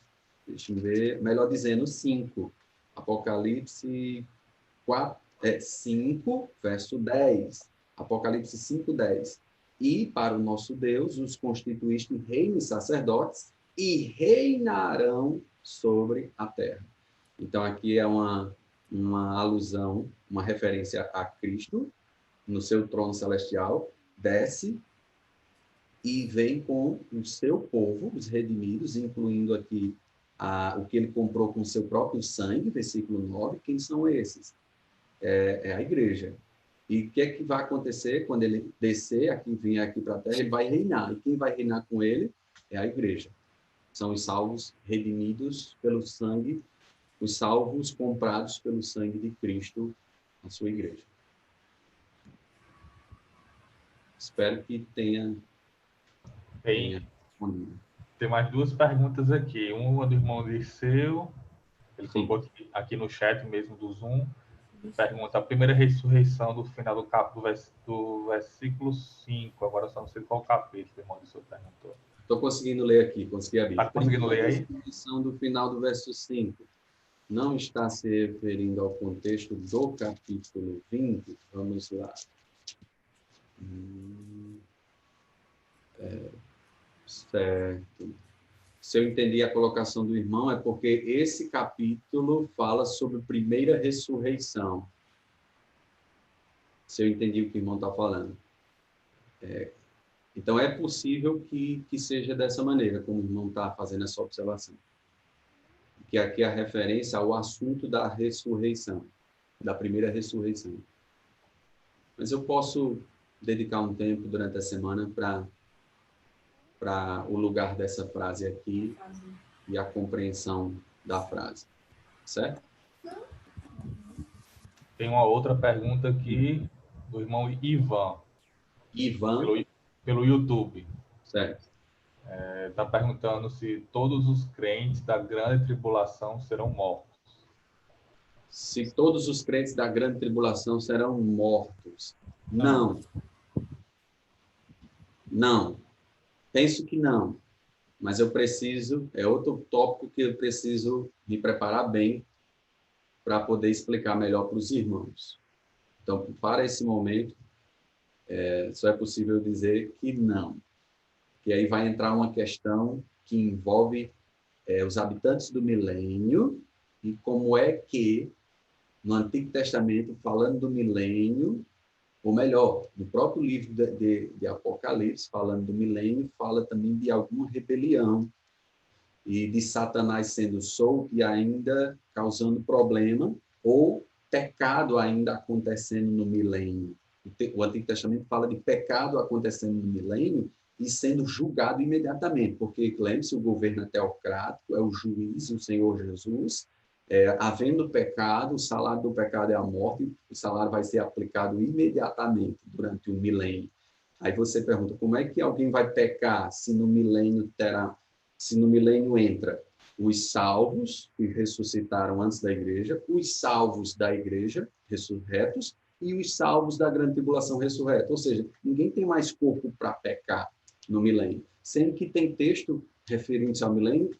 Deixa eu ver, melhor dizendo, 5. Apocalipse 5, verso 10. Apocalipse 5, 10. E para o nosso Deus os constituíste reino e sacerdotes e reinarão sobre a terra. Então, aqui é uma alusão, uma referência a Cristo, no seu trono celestial, desce e vem com o seu povo, os redimidos, incluindo aqui o que ele comprou com o seu próprio sangue, versículo 9. Quem são esses? É a igreja. E o que é que vai acontecer quando ele descer aqui, vir aqui para a terra? Ele vai reinar. E quem vai reinar com ele é a igreja. São os salvos redimidos pelo sangue, os salvos comprados pelo sangue de Cristo, a sua igreja. Espero que tenha respondido. Tem mais duas perguntas aqui. Uma do irmão Dirceu, ele Sim. colocou aqui no chat mesmo do Zoom. Pergunta: a primeira ressurreição do final do versículo 5. Agora só não sei qual capítulo, irmão Dirceu perguntou. Estou conseguindo ler aqui, consegui abrir. Está conseguindo ler aí? A ressurreição do final do verso 5 não está se referindo ao contexto do capítulo 20. Vamos lá. Certo. Se eu entendi a colocação do irmão, é porque esse capítulo fala sobre a primeira ressurreição. Se eu entendi o que o irmão está falando. Então, é possível que seja dessa maneira, como o irmão está fazendo essa observação. Que aqui é a referência ao assunto da ressurreição, da primeira ressurreição. Mas eu posso dedicar um tempo durante a semana para o lugar dessa frase aqui e a compreensão da frase. Certo? Tem uma outra pergunta aqui do irmão Ivan. Ivan. Pelo YouTube. Certo. Está perguntando se todos os crentes da grande tribulação serão mortos. Se todos os crentes da grande tribulação serão mortos. Não. Não. Penso que não. Mas eu preciso, é outro tópico que eu preciso me preparar bem para poder explicar melhor para os irmãos. Então, para esse momento, só é possível dizer que não. Que aí vai entrar uma questão que envolve os habitantes do milênio e como é que, no Antigo Testamento, falando do milênio, ou melhor, no próprio livro de Apocalipse, falando do milênio, fala também de alguma rebelião e de Satanás sendo solto e ainda causando problema, ou pecado ainda acontecendo no milênio. O Antigo Testamento fala de pecado acontecendo no milênio e sendo julgado imediatamente, porque, lembre-se, o governo é teocrático, é o juiz, o Senhor Jesus. Havendo pecado, o salário do pecado é a morte, o salário vai ser aplicado imediatamente durante o milênio. Aí você pergunta, como é que alguém vai pecar se no milênio entra os salvos que ressuscitaram antes da igreja, os salvos da igreja ressurretos e os salvos da grande tribulação ressurreta. Ou seja, ninguém tem mais corpo para pecar no milênio, sendo que tem texto referindo-se ao milênio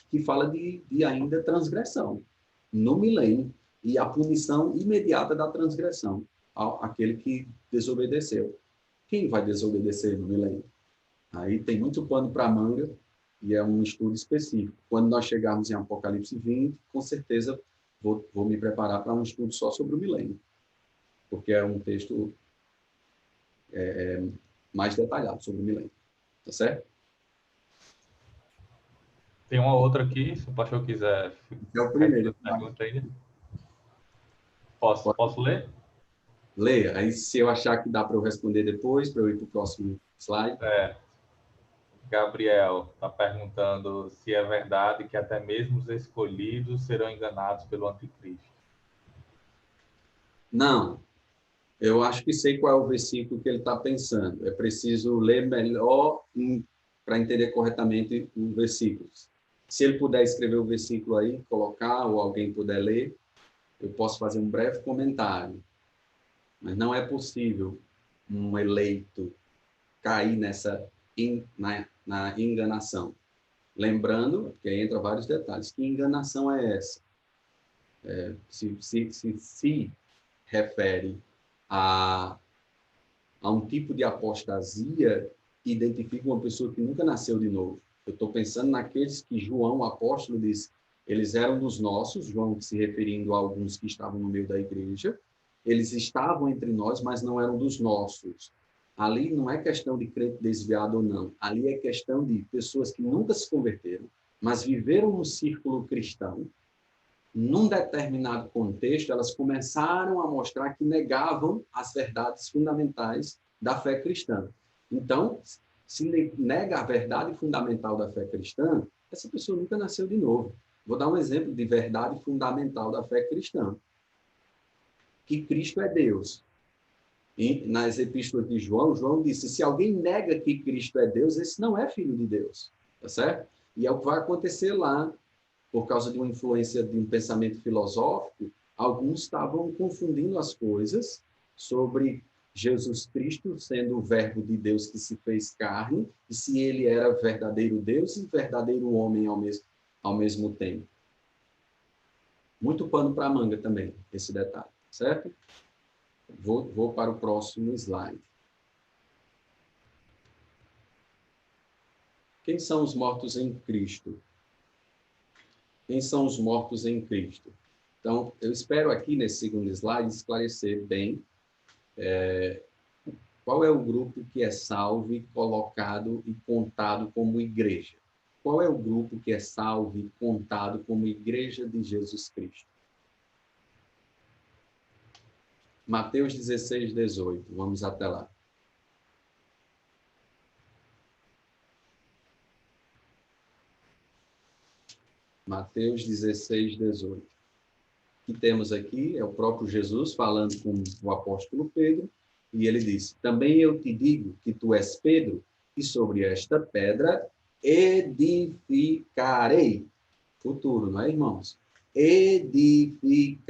que fala de ainda transgressão no milênio e a punição imediata da transgressão àquele que desobedeceu. Quem vai desobedecer no milênio? Aí tem muito pano para manga e é um estudo específico. Quando nós chegarmos em Apocalipse 20, com certeza vou me preparar para um estudo só sobre o milênio, porque é um texto mais detalhado sobre o milênio. Tá certo? Tem uma outra aqui, se o pastor quiser. É o primeiro. Pergunta aí. Posso ler? Leia. Aí, se eu achar que dá para eu responder depois, para eu ir para o próximo slide. Gabriel está perguntando se é verdade que até mesmo os escolhidos serão enganados pelo anticristo. Não, eu acho que sei qual é o versículo que ele está pensando. É preciso ler melhor para entender corretamente o versículo. Se ele puder escrever o versículo aí, colocar, ou alguém puder ler, eu posso fazer um breve comentário. Mas não é possível um eleito cair na enganação. Lembrando, que aí entra vários detalhes, que enganação é essa? Se refere a um tipo de apostasia que identifica uma pessoa que nunca nasceu de novo. Eu estou pensando naqueles que João, o apóstolo, diz, eles eram dos nossos, João se referindo a alguns que estavam no meio da igreja, eles estavam entre nós, mas não eram dos nossos. Ali não é questão de crente desviado ou não, ali é questão de pessoas que nunca se converteram, mas viveram no círculo cristão. Num determinado contexto, elas começaram a mostrar que negavam as verdades fundamentais da fé cristã. Então, se nega a verdade fundamental da fé cristã, essa pessoa nunca nasceu de novo. Vou dar um exemplo de verdade fundamental da fé cristã. Que Cristo é Deus. E nas epístolas de João, João disse, se alguém nega que Cristo é Deus, esse não é filho de Deus. Tá certo? E é o que vai acontecer lá. Por causa de uma influência de um pensamento filosófico, alguns estavam confundindo as coisas sobre Jesus Cristo sendo o verbo de Deus que se fez carne, e se ele era verdadeiro Deus e verdadeiro homem ao mesmo tempo. Muito pano para a manga também, esse detalhe, certo? Vou para o próximo slide. Quem são os mortos em Cristo? Quem são os mortos em Cristo? Então, eu espero aqui, nesse segundo slide, esclarecer bem qual é o grupo que é salvo e colocado e contado como igreja. Qual é o grupo que é salvo e contado como igreja de Jesus Cristo? Mateus 16, 18. Vamos até lá. Mateus 16, 18. O que temos aqui é o próprio Jesus falando com o apóstolo Pedro, e ele diz, também eu te digo que tu és Pedro, e sobre esta pedra edificarei. Futuro, não é, irmãos? Edificarei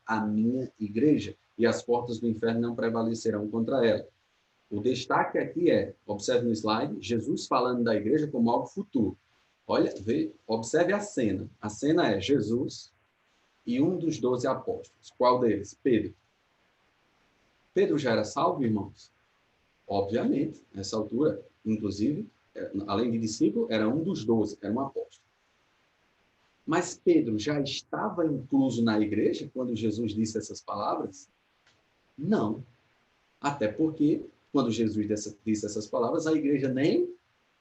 a minha igreja, e as portas do inferno não prevalecerão contra ela. O destaque aqui é, observe no slide, Jesus falando da igreja como algo futuro. Olha, observe a cena. A cena é Jesus e um dos 12 apóstolos. Qual deles? Pedro. Pedro já era salvo, irmãos? Obviamente, nessa altura, inclusive, além de discípulo, era um dos 12, era um apóstolo. Mas Pedro já estava incluso na igreja quando Jesus disse essas palavras? Não. Até porque, quando Jesus disse essas palavras, a igreja nem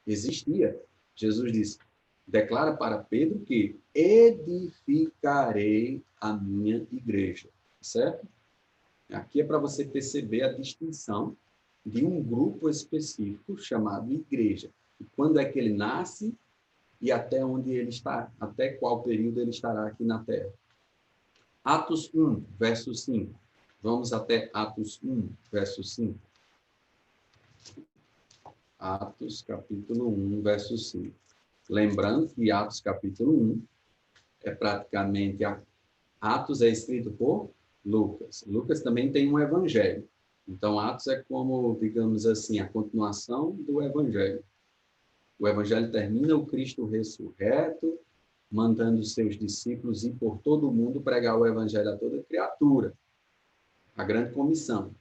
existia. Jesus disse, declara para Pedro que edificarei a minha igreja. Certo? Aqui é para você perceber a distinção de um grupo específico chamado igreja. E quando é que ele nasce e até onde ele está, até qual período ele estará aqui na Terra. Atos 1, verso 5. Vamos até Atos 1, verso 5. Atos, capítulo 1, verso 5. Lembrando que Atos, capítulo 1, é praticamente... Atos é escrito por Lucas. Lucas também tem um evangelho. Então, Atos é como, digamos assim, a continuação do evangelho. O evangelho termina o Cristo ressurreto, mandando seus discípulos ir por todo o mundo pregar o evangelho a toda criatura. A grande comissão.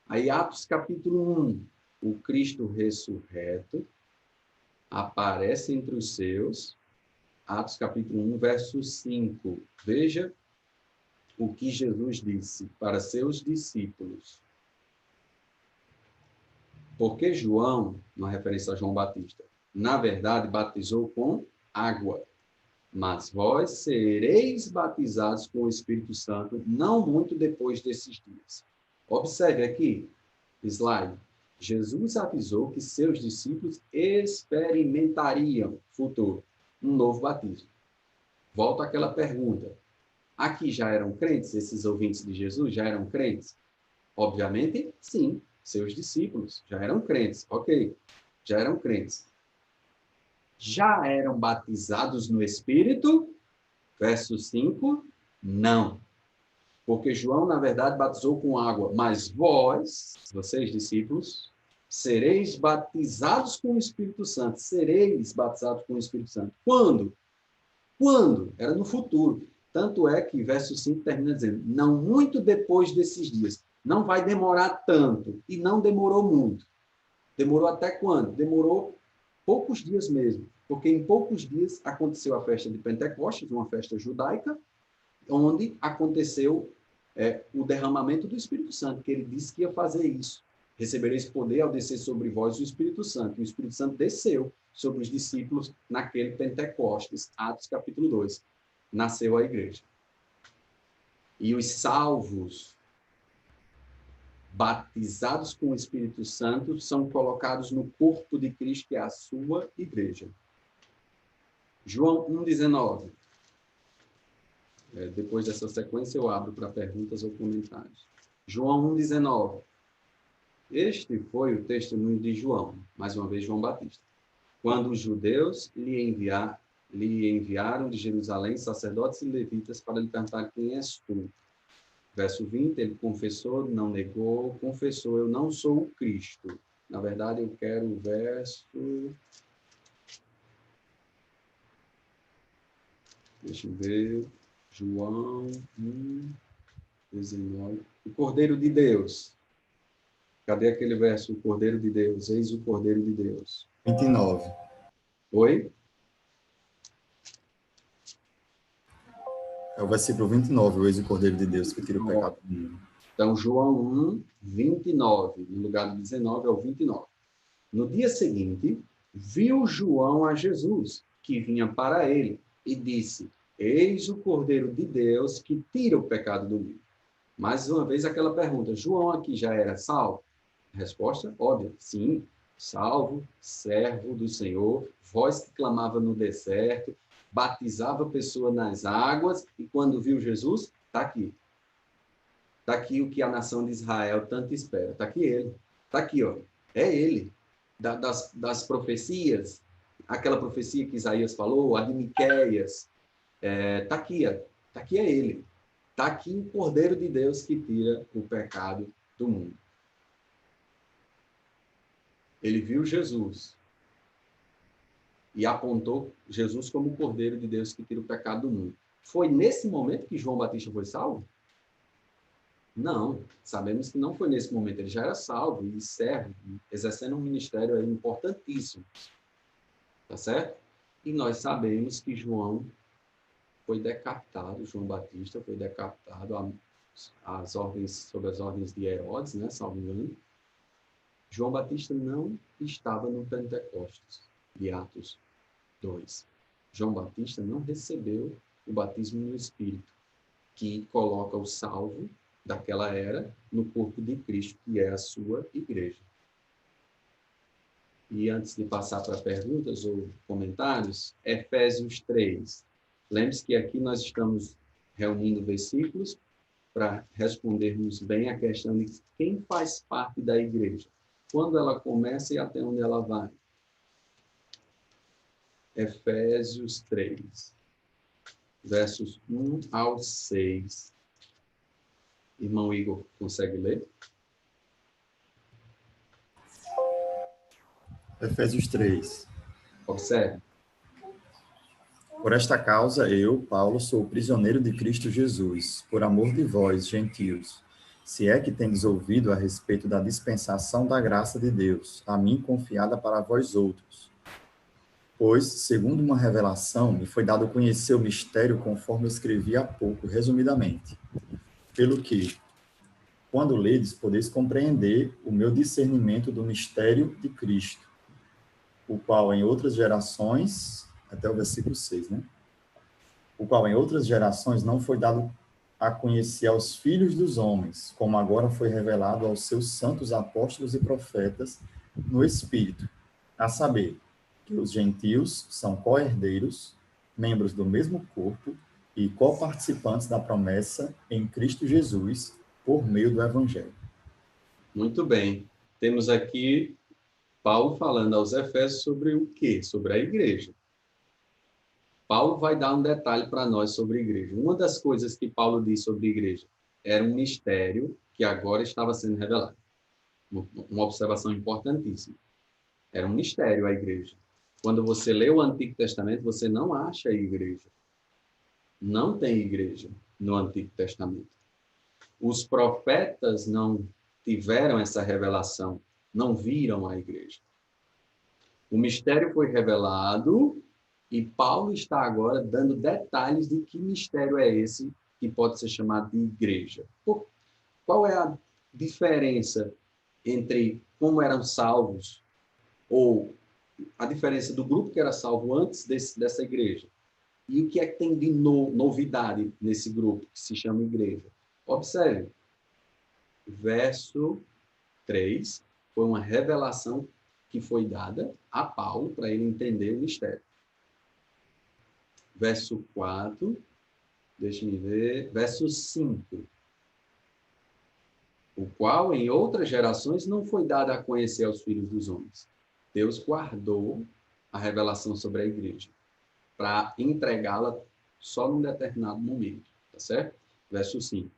Aí, Atos capítulo 1, o Cristo ressurreto aparece entre os seus. Atos capítulo 1, verso 5. Veja o que Jesus disse para seus discípulos. Porque João, na referência a João Batista, na verdade, batizou com água. Mas vós sereis batizados com o Espírito Santo não muito depois desses dias. Observe aqui, slide. Jesus avisou que seus discípulos experimentariam, futuro, um novo batismo. Volto àquela pergunta. Aqui já eram crentes? Esses ouvintes de Jesus já eram crentes? Obviamente, sim. Seus discípulos já eram crentes. Ok, já eram crentes. Já eram batizados no Espírito? Verso 5, não. Porque João, na verdade, batizou com água. Mas vós, vocês discípulos, sereis batizados com o Espírito Santo. Sereis batizados com o Espírito Santo. Quando? Quando? Era no futuro. Tanto é que verso 5 termina dizendo, não muito depois desses dias. Não vai demorar tanto. E não demorou muito. Demorou até quando? Demorou poucos dias mesmo. Porque em poucos dias aconteceu a festa de Pentecostes, uma festa judaica, onde aconteceu o derramamento do Espírito Santo, que ele disse que ia fazer isso. Recebereis poder ao descer sobre vós o Espírito Santo. E o Espírito Santo desceu sobre os discípulos naquele Pentecostes, Atos capítulo 2. Nasceu a igreja. E os salvos, batizados com o Espírito Santo, são colocados no corpo de Cristo, que é a sua igreja. João 1,19. Depois dessa sequência, eu abro para perguntas ou comentários. João 1,19. Este foi o testemunho de João, mais uma vez João Batista. Quando os judeus lhe enviaram de Jerusalém sacerdotes e levitas para lhe perguntar quem és tu. Verso 20, ele confessou, não negou, confessou, eu não sou o Cristo. Na verdade, eu quero o verso... Deixa eu ver... João 1:19. O Cordeiro de Deus. Cadê aquele verso? O Cordeiro de Deus. Eis o Cordeiro de Deus. 29. Oi? É o versículo 29, o eis o Cordeiro de Deus que tira o pecado do mundo. Então, João 1:29. No lugar do 19 é o 29. No dia seguinte, viu João a Jesus, que vinha para ele, e disse... Eis o Cordeiro de Deus que tira o pecado do mundo. Mais uma vez aquela pergunta, João aqui já era salvo? Resposta óbvia, sim, salvo, servo do Senhor, voz que clamava no deserto, batizava a pessoa nas águas, e quando viu Jesus, está aqui. Está aqui o que a nação de Israel tanto espera. Está aqui ele. Está aqui, ó. É ele. Das profecias, aquela profecia que Isaías falou, a de Miqueias, está aqui é ele. Está aqui o Cordeiro de Deus que tira o pecado do mundo. Ele viu Jesus e apontou Jesus como o Cordeiro de Deus que tira o pecado do mundo. Foi nesse momento que João Batista foi salvo? Não, sabemos que não foi nesse momento. Ele já era salvo e servo, exercendo um ministério aí importantíssimo. Tá certo? E nós sabemos que João foi decapitado, João Batista foi decapitado sob as ordens de Herodes, né, salvo engano. João Batista não estava no Pentecostes, de Atos 2. João Batista não recebeu o batismo no Espírito, que coloca o salvo daquela era no corpo de Cristo, que é a sua igreja. E antes de passar para perguntas ou comentários, Efésios 3. Lembre-se que aqui nós estamos reunindo versículos para respondermos bem a questão de quem faz parte da igreja, quando ela começa e até onde ela vai. Efésios 3, versos 1 ao 6. Irmão Igor, consegue ler? Efésios 3. Observe. Por esta causa, eu, Paulo, sou prisioneiro de Cristo Jesus, por amor de vós, gentios, se é que tendes ouvido a respeito da dispensação da graça de Deus, a mim confiada para vós outros. Pois, segundo uma revelação, me foi dado conhecer o mistério conforme eu escrevi há pouco, resumidamente. Pelo que, quando ledes, podeis compreender o meu discernimento do mistério de Cristo, o qual em outras gerações... até o versículo 6, né? O qual em outras gerações não foi dado a conhecer aos filhos dos homens, como agora foi revelado aos seus santos apóstolos e profetas no Espírito, a saber, que os gentios são co-herdeiros, membros do mesmo corpo e co-participantes da promessa em Cristo Jesus, por meio do Evangelho. Muito bem. Temos aqui Paulo falando aos Efésios sobre o quê? Sobre a igreja. Paulo vai dar um detalhe para nós sobre a igreja. Uma das coisas que Paulo diz sobre a igreja era um mistério que agora estava sendo revelado. Uma observação importantíssima. Era um mistério a igreja. Quando você lê o Antigo Testamento, você não acha a igreja. Não tem igreja no Antigo Testamento. Os profetas não tiveram essa revelação, não viram a igreja. O mistério foi revelado e Paulo está agora dando detalhes de que mistério é esse que pode ser chamado de igreja. Qual é a diferença entre como eram salvos, ou a diferença do grupo que era salvo antes dessa igreja, e o que é que tem de novidade nesse grupo que se chama igreja? Observe, verso 3 foi uma revelação que foi dada a Paulo para ele entender o mistério. Verso 4, deixe-me ver, verso 5. O qual em outras gerações não foi dado a conhecer aos filhos dos homens. Deus guardou a revelação sobre a igreja para entregá-la só num determinado momento, tá certo? Verso 5.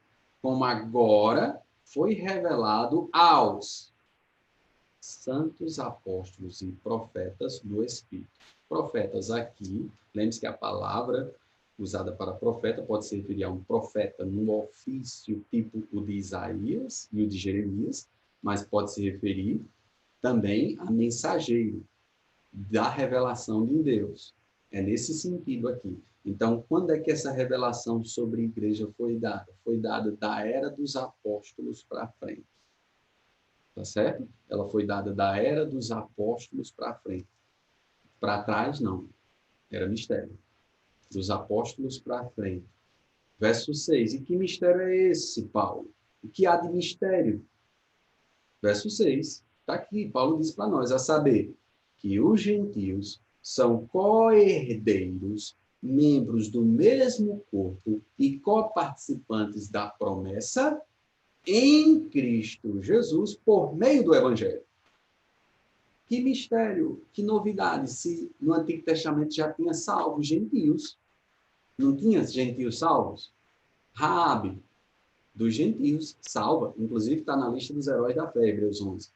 Como agora foi revelado aos santos apóstolos e profetas no Espírito. Profetas aqui, lembre-se que a palavra usada para profeta pode se referir a um profeta num ofício tipo o de Isaías e o de Jeremias, mas pode se referir também a mensageiro da revelação de Deus. É nesse sentido aqui. Então, quando é que essa revelação sobre a igreja foi dada? Foi dada da era dos apóstolos para frente. Tá certo? Ela foi dada da era dos apóstolos para frente. Para trás, não. Era mistério. Dos apóstolos para frente. Verso 6. E que mistério é esse, Paulo? O que há de mistério? Verso 6. Está aqui. Paulo diz para nós, a saber, que os gentios são co-herdeiros, membros do mesmo corpo e co-participantes da promessa em Cristo Jesus por meio do Evangelho. Que mistério, que novidade, se no Antigo Testamento já tinha salvos gentios. Não tinha gentios salvos? Raabe, dos gentios, salva. Inclusive está na lista dos heróis da fé, Hebreus 11.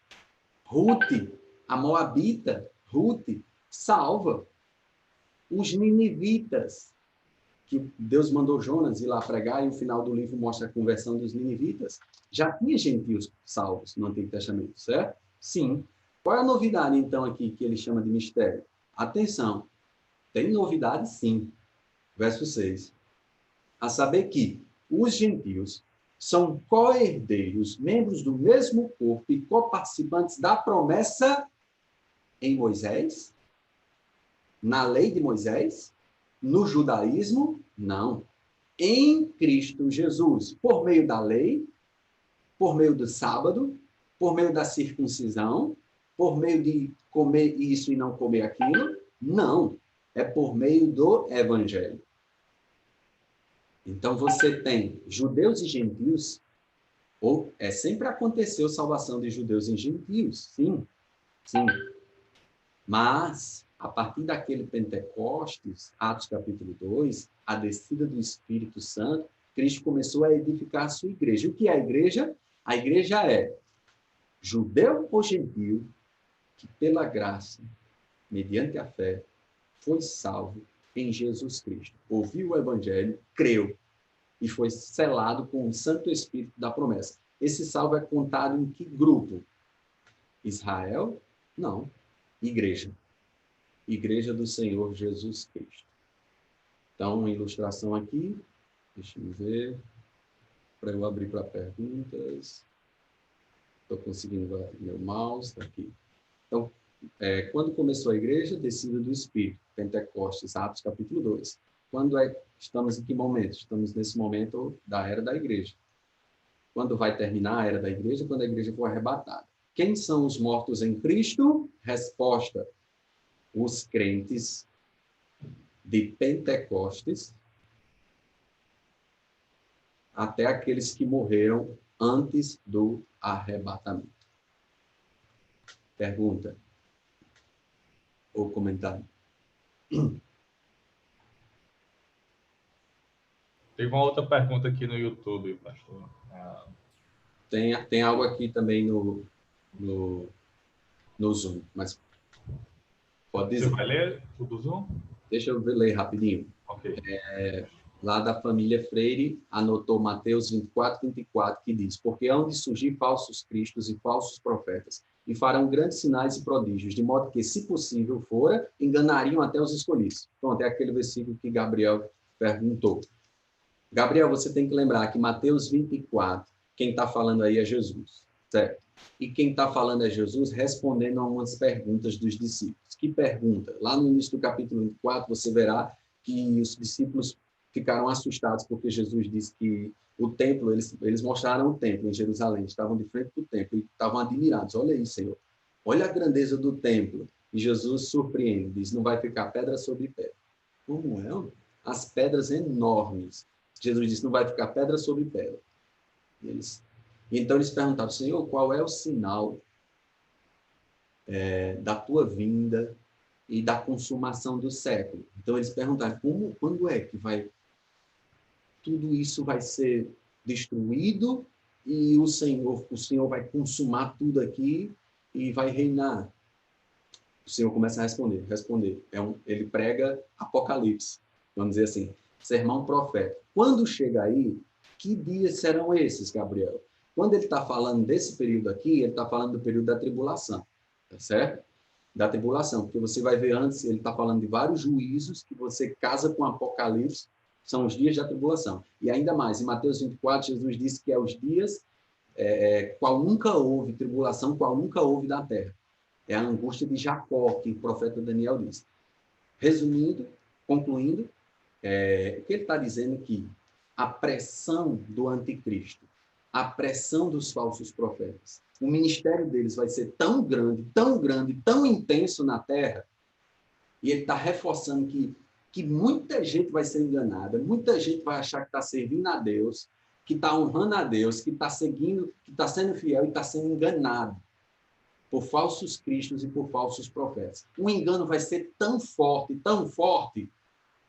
Ruth, a moabita, Ruth, salva. Os ninivitas, que Deus mandou Jonas ir lá pregar, e o final do livro mostra a conversão dos ninivitas. Já tinha gentios salvos no Antigo Testamento, certo? Sim. Qual é a novidade, então, aqui, que ele chama de mistério? Atenção, tem novidade, sim. Verso 6. A saber que os gentios são co-herdeiros, membros do mesmo corpo e co-participantes da promessa em Moisés, na lei de Moisés, no judaísmo, não. Em Cristo Jesus, por meio da lei, por meio do sábado, por meio da circuncisão, por meio de comer isso e não comer aquilo, não. É por meio do Evangelho. Então você tem judeus e gentios, ou sempre aconteceu salvação de judeus e gentios, sim, sim. Mas, a partir daquele Pentecostes, Atos capítulo 2, a descida do Espírito Santo, Cristo começou a edificar a sua igreja. O que é a igreja? A igreja é judeu ou gentio que, pela graça, mediante a fé, foi salvo em Jesus Cristo. Ouviu o Evangelho, creu e foi selado com o Santo Espírito da promessa. Esse salvo é contado em que grupo? Israel? Não. Igreja. Igreja do Senhor Jesus Cristo. Então, uma ilustração aqui. Deixa eu ver. Para eu abrir para perguntas. Estou conseguindo ver meu mouse. Está aqui. Então, quando começou a igreja, descida do Espírito. Pentecostes, Atos capítulo 2. Estamos em que momento? Estamos nesse momento da era da igreja. Quando vai terminar a era da igreja? Quando a igreja for arrebatada. Quem são os mortos em Cristo? Resposta: os crentes de Pentecostes até aqueles que morreram antes do arrebatamento. Pergunta ou comentário? Tem uma outra pergunta aqui no YouTube, pastor. Tem algo aqui também no Zoom, mas pode dizer. Você vai ler o do Zoom? Deixa eu ler rapidinho. Ok. Lá da família Freire, anotou Mateus 24, 24, que diz: porque hão de surgir falsos cristos e falsos profetas, e farão grandes sinais e prodígios, de modo que, se possível fora, enganariam até os escolhidos. Pronto, é aquele versículo que Gabriel perguntou. Gabriel, você tem que lembrar que Mateus 24, quem está falando aí é Jesus, certo? E quem está falando é Jesus respondendo a umas perguntas dos discípulos. Que pergunta? Lá no início do capítulo 24, você verá que os discípulos ficaram assustados porque Jesus disse que o templo, eles mostraram o templo em Jerusalém, estavam de frente do templo e estavam admirados. Olha aí, Senhor, olha a grandeza do templo. E Jesus surpreende, diz: não vai ficar pedra sobre pedra. Como é? As pedras enormes. Jesus disse: não vai ficar pedra sobre pedra. Então eles perguntaram: Senhor, qual é o sinal da tua vinda e da consumação do século? Então eles perguntaram: quando é que tudo isso vai ser destruído e o Senhor vai consumar tudo aqui e vai reinar? O Senhor começa a responder. Ele prega Apocalipse, vamos dizer assim, sermão profético. Quando chega aí, que dias serão esses, Gabriel? Quando ele está falando desse período aqui, ele está falando do período da tribulação, tá certo? Da tribulação, porque você vai ver antes, ele está falando de vários juízos que você casa com Apocalipse, são os dias da tribulação. E ainda mais, em Mateus 24, Jesus disse que é os dias qual nunca houve tribulação, qual nunca houve na terra. É a angústia de Jacó, que o profeta Daniel diz. Resumindo, concluindo, o que ele está dizendo que a pressão do anticristo, a pressão dos falsos profetas, o ministério deles vai ser tão grande, tão intenso na terra, e ele está reforçando que muita gente vai ser enganada, muita gente vai achar que está servindo a Deus, que está honrando a Deus, que está seguindo, que está sendo fiel e está sendo enganado por falsos cristos e por falsos profetas. O engano vai ser tão forte,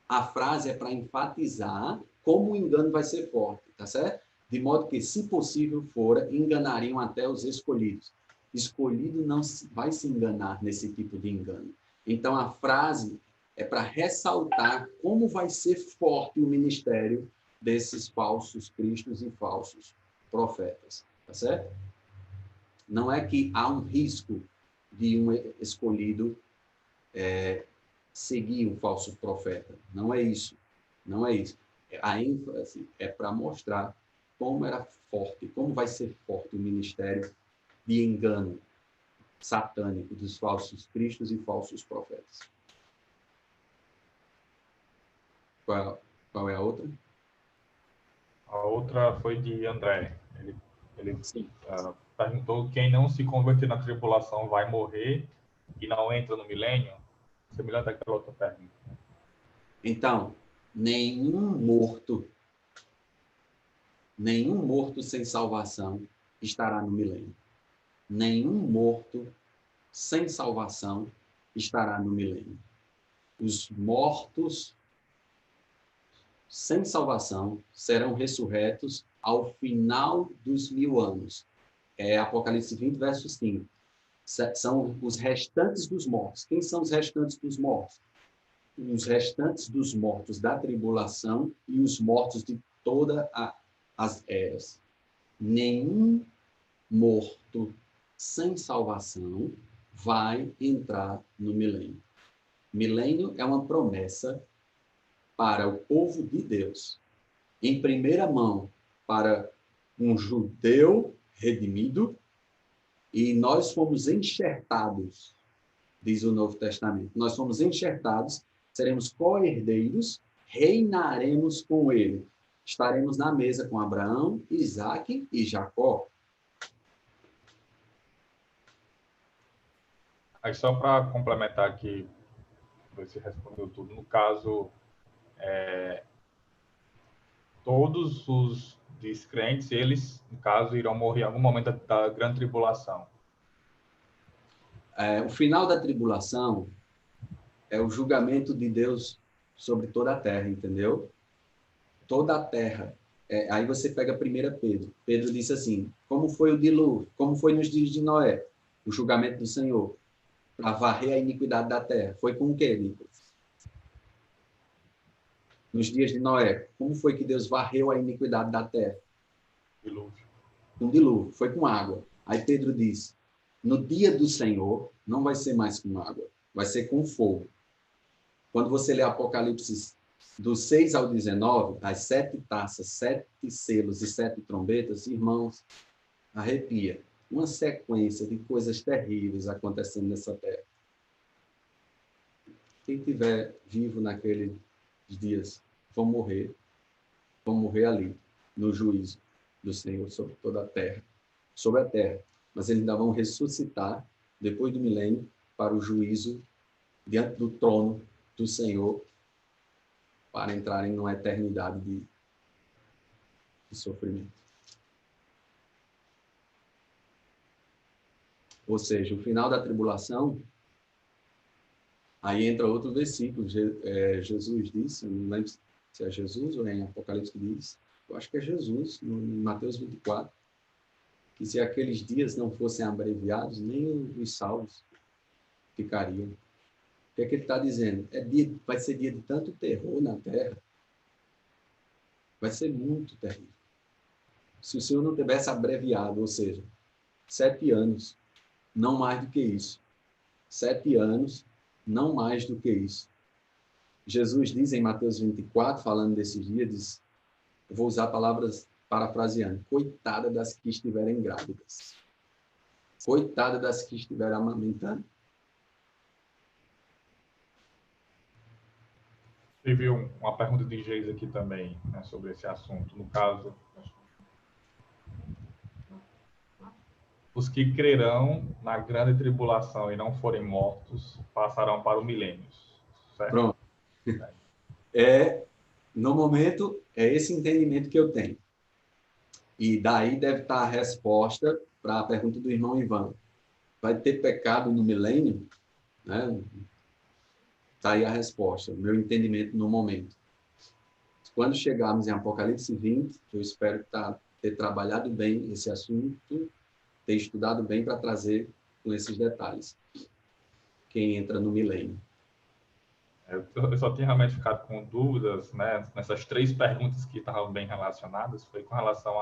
a frase é para enfatizar como o engano vai ser forte, tá certo? De modo que, se possível fora, enganariam até os escolhidos. Escolhido não vai se enganar nesse tipo de engano. Então, a frase é para ressaltar como vai ser forte o ministério desses falsos cristos e falsos profetas, tá certo? Não é que há um risco de um escolhido seguir um falso profeta. Não é isso. Não é isso. A ênfase é para mostrar como era forte, como vai ser forte o ministério de engano satânico dos falsos cristos e falsos profetas. Qual é a outra? A outra foi de André. Ele perguntou: quem não se converter na tribulação vai morrer e não entra no milênio? Semelhante àquela outra pergunta. Então, nenhum morto sem salvação estará no milênio. Nenhum morto sem salvação estará no milênio. Os mortos sem salvação serão ressurretos ao final dos 1000 anos. Apocalipse 20, verso 5. São os restantes dos mortos. Quem são os restantes dos mortos? Os restantes dos mortos da tribulação e os mortos de todas as eras. Nenhum morto sem salvação vai entrar no milênio. Milênio é uma promessa para o povo de Deus. Em primeira mão, para um judeu redimido, e nós fomos enxertados, diz o Novo Testamento. Nós fomos enxertados, seremos co-herdeiros, reinaremos com ele. Estaremos na mesa com Abraão, Isaque e Jacó. Aí só para complementar aqui, ver se respondeu tudo. No caso, todos os descrentes, eles, no caso, irão morrer em algum momento da grande tribulação. O final da tribulação é o julgamento de Deus sobre toda a terra, entendeu? Toda a terra. Aí você pega 1 Pedro. Pedro disse assim, como foi o dilúvio? Como foi nos dias de Noé? O julgamento do Senhor. Para varrer a iniquidade da terra. Foi com o quê, Nicolas? Nos dias de Noé, como foi que Deus varreu a iniquidade da terra? Dilúvio. Com dilúvio, foi com água. Aí Pedro diz, no dia do Senhor, não vai ser mais com água, vai ser com fogo. Quando você lê Apocalipse do 6 ao 19, as 7 taças, 7 selos e 7 trombetas, irmãos, arrepia. Uma sequência de coisas terríveis acontecendo nessa terra. Quem estiver vivo naqueles dias vão morrer ali, no juízo do Senhor sobre toda a terra, sobre a terra. Mas eles ainda vão ressuscitar, depois do milênio, para o juízo diante do trono do Senhor, para entrarem numa eternidade de sofrimento. Ou seja, o final da tribulação, aí entra outro versículo, Jesus disse, eu não lembro se é Jesus ou é em Apocalipse que diz, eu acho que é Jesus, no Mateus 24, que se aqueles dias não fossem abreviados, nem os salvos ficariam. O que é que ele está dizendo? Vai ser dia de tanto terror na terra, vai ser muito terrível. Se o Senhor não tivesse abreviado, ou seja, 7 anos, não mais do que isso. 7 anos, não mais do que isso. Jesus diz em Mateus 24, falando desses dias, diz, eu vou usar palavras parafraseando, coitada das que estiverem grávidas. Coitada das que estiverem amamentando. Teve uma pergunta de Geis aqui também, né, sobre esse assunto. No caso, os que crerão na grande tribulação e não forem mortos passarão para o milênio. Certo? Pronto. No momento, é esse entendimento que eu tenho. E daí deve estar a resposta para a pergunta do irmão Ivan. Vai ter pecado no milênio? Né? Está aí a resposta, o meu entendimento no momento. Quando chegarmos em Apocalipse 20, eu espero ter trabalhado bem esse assunto, ter estudado bem para trazer com esses detalhes. Quem entra no milênio. Eu só tinha realmente ficado com dúvidas, né, nessas 3 perguntas que estavam bem relacionadas, foi com relação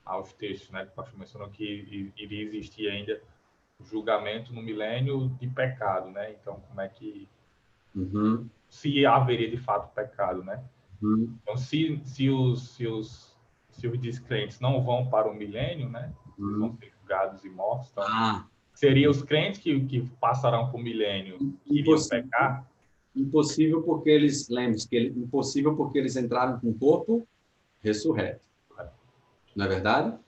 aos textos, né, que o pastor mencionou que iria existir ainda julgamento no milênio de pecado, né? Então, como é que se haveria de fato pecado, né? Então, se os descrentes não vão para o milênio, né? Eles vão ser julgados e mortos. Então, seria os crentes que passarão para o milênio que iriam pecar? Impossível porque eles, lembre-se, impossível porque eles entraram com o corpo ressurreto. Não é verdade?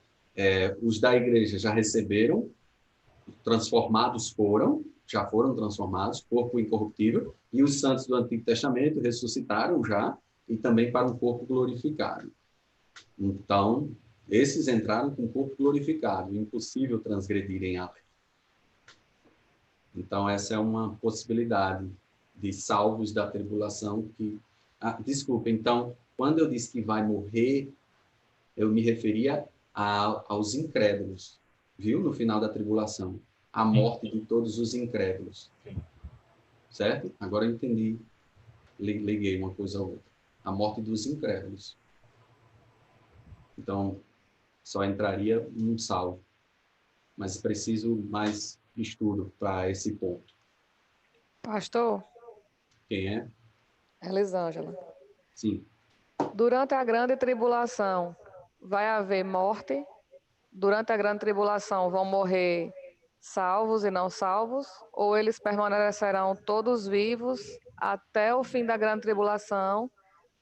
Os da igreja já receberam, transformados já foram transformados, corpo incorruptível, e os santos do Antigo Testamento ressuscitaram já, e também para um corpo glorificado. Então, esses entraram com o corpo glorificado, impossível transgredirem a lei. Então, essa é uma possibilidade de salvos da tribulação que... desculpa, então, quando eu disse que vai morrer, eu me referia aos incrédulos, viu? No final da tribulação. A morte de todos os incrédulos. Certo? Agora eu entendi. Liguei uma coisa a outra. A morte dos incrédulos. Então, só entraria um salvo. Mas preciso mais estudo para esse ponto. Pastor? Quem é? Elisângela. Sim. Durante a grande tribulação, vai haver morte? Durante a grande tribulação, vão morrer salvos e não salvos? Ou eles permanecerão todos vivos até o fim da grande tribulação,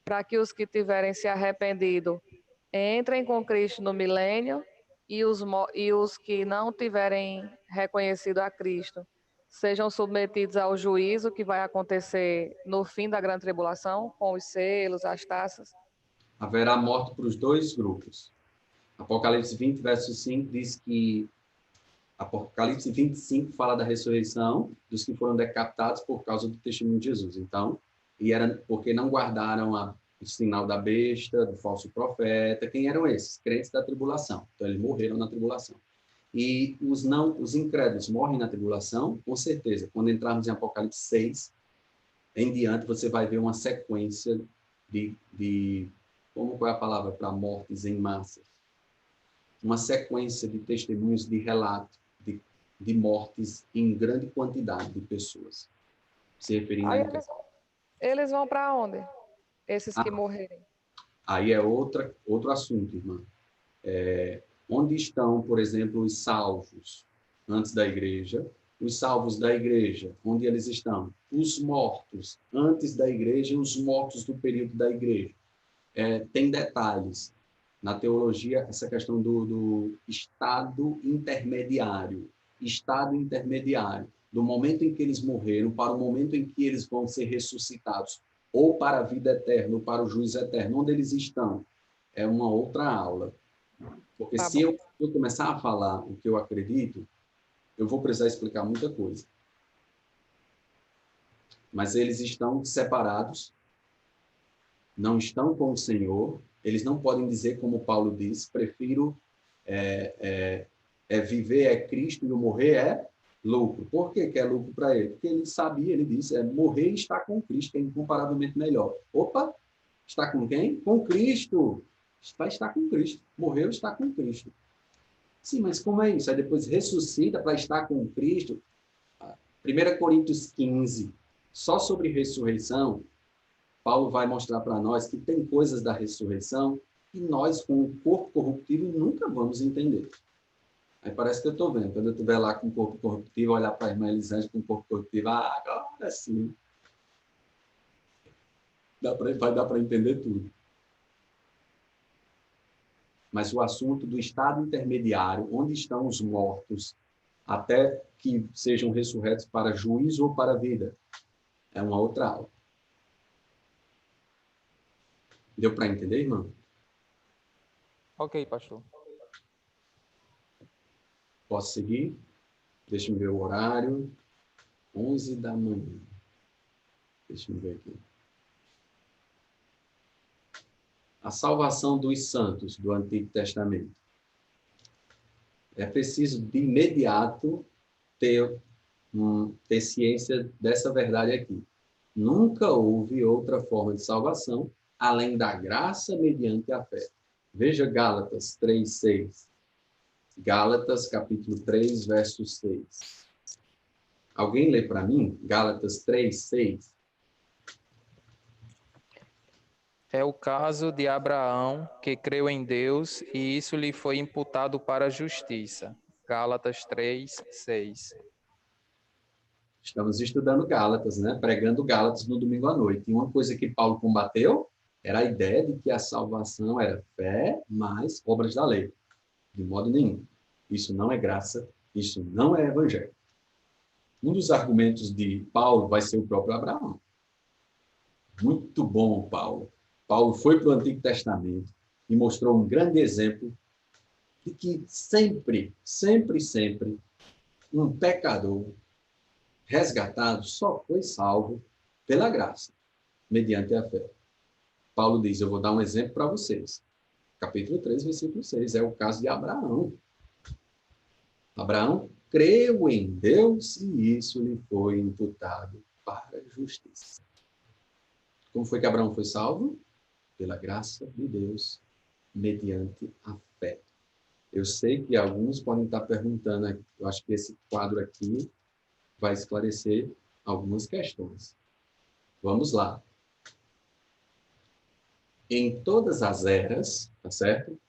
para que os que tiverem se arrependido entrem com Cristo no milênio e os que não tiverem reconhecido a Cristo sejam submetidos ao juízo que vai acontecer no fim da grande tribulação, com os selos, as taças. Haverá morte para os dois grupos. Apocalipse 20, verso 5 diz que Apocalipse 25 fala da ressurreição dos que foram decapitados por causa do testemunho de Jesus. Então, e era porque não guardaram o sinal da besta, do falso profeta. Quem eram esses? Crentes da tribulação. Então, eles morreram na tribulação. E os incrédulos morrem na tribulação, com certeza. Quando entrarmos em Apocalipse 6, em diante, você vai ver uma sequência qual é a palavra para mortes em massa? Uma sequência de testemunhos, de relatos, de mortes em grande quantidade de pessoas. Se referindo a eles vão para onde? Esses que morrerem. Aí é outro assunto, irmã. Onde estão, por exemplo, os salvos antes da igreja? Os salvos da igreja, onde eles estão? Os mortos antes da igreja e os mortos do período da igreja. Tem detalhes. Na teologia, essa questão do estado intermediário. Estado intermediário. Do momento em que eles morreram para o momento em que eles vão ser ressuscitados. Ou para a vida eterna, ou para o juízo eterno. Onde eles estão? É uma outra aula. Porque se eu começar a falar o que eu acredito, eu vou precisar explicar muita coisa. Mas eles estão separados, não estão com o Senhor, eles não podem dizer, como Paulo diz, prefiro viver é Cristo e o morrer é lucro. Por que é lucro para ele? Porque ele sabia, ele disse, morrer e estar com Cristo, que é incomparavelmente melhor. Opa, está com quem? Com Cristo. Vai estar com Cristo. Morreu, está com Cristo. Sim, mas como é isso? Aí depois ressuscita para estar com Cristo. 1 Coríntios 15, só sobre ressurreição, Paulo vai mostrar para nós que tem coisas da ressurreição que nós, com o corpo corruptível, nunca vamos entender. Aí parece que eu estou vendo. Quando eu estiver lá com o corpo corruptível, olhar para a irmã Elisângela com o corpo corruptível, agora sim. Vai dar para entender tudo. Mas o assunto do estado intermediário, onde estão os mortos, até que sejam ressurretos para juízo ou para a vida, é uma outra aula. Deu para entender, irmão? Ok, pastor. Posso seguir? Deixa eu ver o horário. 11 da manhã. Deixa eu ver aqui. A salvação dos santos do Antigo Testamento. É preciso, de imediato, ter ciência dessa verdade aqui. Nunca houve outra forma de salvação além da graça mediante a fé. Veja Gálatas 3:6. Gálatas, capítulo 3, verso 6. Alguém lê para mim? Gálatas 3:6. É o caso de Abraão, que creu em Deus, e isso lhe foi imputado para a justiça. Gálatas 3:6. Estamos estudando Gálatas, né? Pregando Gálatas no domingo à noite. E uma coisa que Paulo combateu era a ideia de que a salvação era fé mais obras da lei. De modo nenhum. Isso não é graça, isso não é evangelho. Um dos argumentos de Paulo vai ser o próprio Abraão. Muito bom, Paulo. Paulo foi para o Antigo Testamento e mostrou um grande exemplo de que sempre, sempre, sempre, um pecador resgatado só foi salvo pela graça, mediante a fé. Paulo diz, eu vou dar um exemplo para vocês. Capítulo 3, versículo 6, é o caso de Abraão. Abraão creu em Deus e isso lhe foi imputado para a justiça. Como foi que Abraão foi salvo? Pela graça de Deus, mediante a fé. Eu sei que alguns podem estar perguntando, eu acho que esse quadro aqui vai esclarecer algumas questões. Vamos lá. Em todas as eras, tá certo?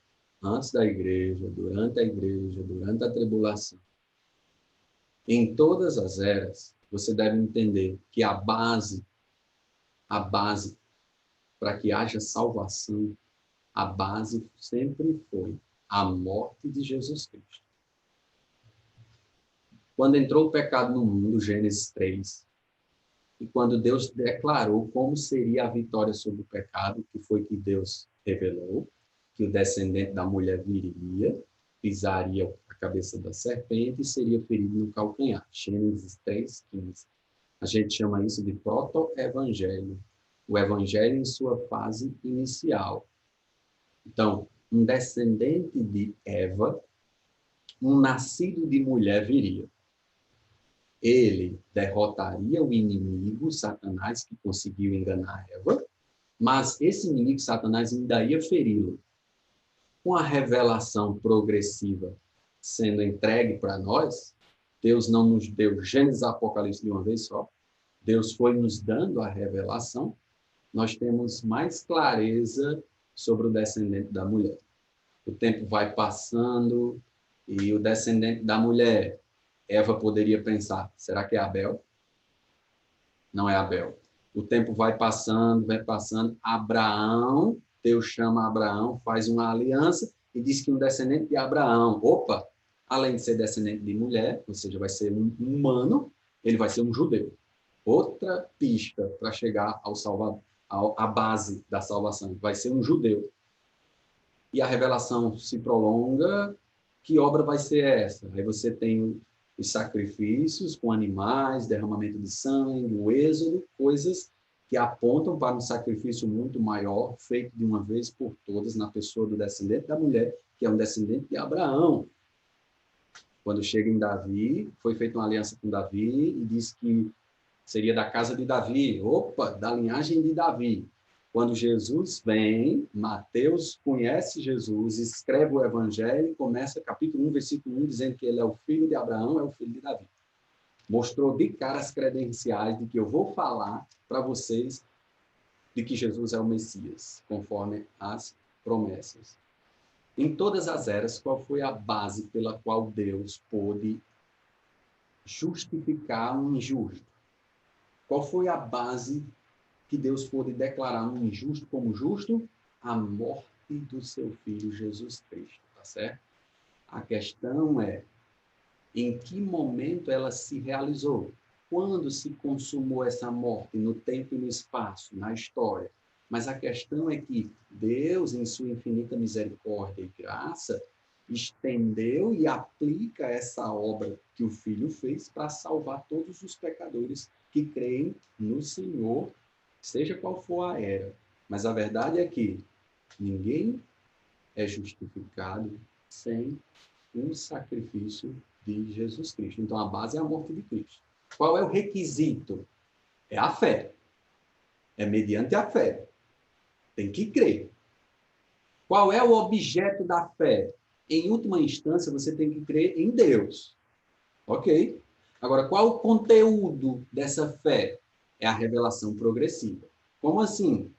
Antes da igreja, durante a tribulação. Em todas as eras, você deve entender que a base para que haja salvação, a base sempre foi a morte de Jesus Cristo. Quando entrou o pecado no mundo, Gênesis 3, e quando Deus declarou como seria a vitória sobre o pecado, que foi que Deus revelou, que o descendente da mulher viria, pisaria a cabeça da serpente e seria ferido no calcanhar. Gênesis 3:15. A gente chama isso de proto-evangelho. O evangelho em sua fase inicial. Então, um descendente de Eva, um nascido de mulher viria. Ele derrotaria o inimigo, Satanás, que conseguiu enganar Eva, mas esse inimigo, Satanás, ainda ia feri-lo. Com a revelação progressiva sendo entregue para nós, Deus não nos deu Gênesis e Apocalipse de uma vez só, Deus foi nos dando a revelação, nós temos mais clareza sobre o descendente da mulher. O tempo vai passando e o descendente da mulher, Eva poderia pensar, será que é Abel? Não é Abel. O tempo vai passando, Abraão, Deus chama Abraão, faz uma aliança e diz que um descendente de Abraão, opa, além de ser descendente de mulher, ou seja, vai ser um humano, ele vai ser um judeu. Outra pista para chegar ao Salvador, à base da salvação, vai ser um judeu. E a revelação se prolonga, que obra vai ser essa? Aí você tem os sacrifícios com animais, derramamento de sangue, o êxodo, coisas que apontam para um sacrifício muito maior, feito de uma vez por todas na pessoa do descendente da mulher, que é um descendente de Abraão. Quando chega em Davi, foi feita uma aliança com Davi e diz que seria da casa de Davi, opa, da linhagem de Davi. Quando Jesus vem, Mateus conhece Jesus, escreve o Evangelho, começa capítulo 1, versículo 1, dizendo que ele é o filho de Abraão, é o filho de Davi. Mostrou de cara as credenciais de que eu vou falar para vocês de que Jesus é o Messias, conforme as promessas. Em todas as eras, qual foi a base pela qual Deus pôde justificar um injusto? Qual foi a base que Deus pôde declarar um injusto como justo? A morte do seu Filho Jesus Cristo, tá certo? A questão é, em que momento ela se realizou? Quando se consumou essa morte? No tempo e no espaço, na história. Mas a questão é que Deus, em sua infinita misericórdia e graça, estendeu e aplica essa obra que o Filho fez para salvar todos os pecadores que creem no Senhor, seja qual for a era. Mas a verdade é que ninguém é justificado sem um sacrifício de Jesus Cristo. Então, a base é a morte de Cristo. Qual é o requisito? É a fé. É mediante a fé. Tem que crer. Qual é o objeto da fé? Em última instância, você tem que crer em Deus. Ok? Agora, qual o conteúdo dessa fé? É a revelação progressiva. Como assim?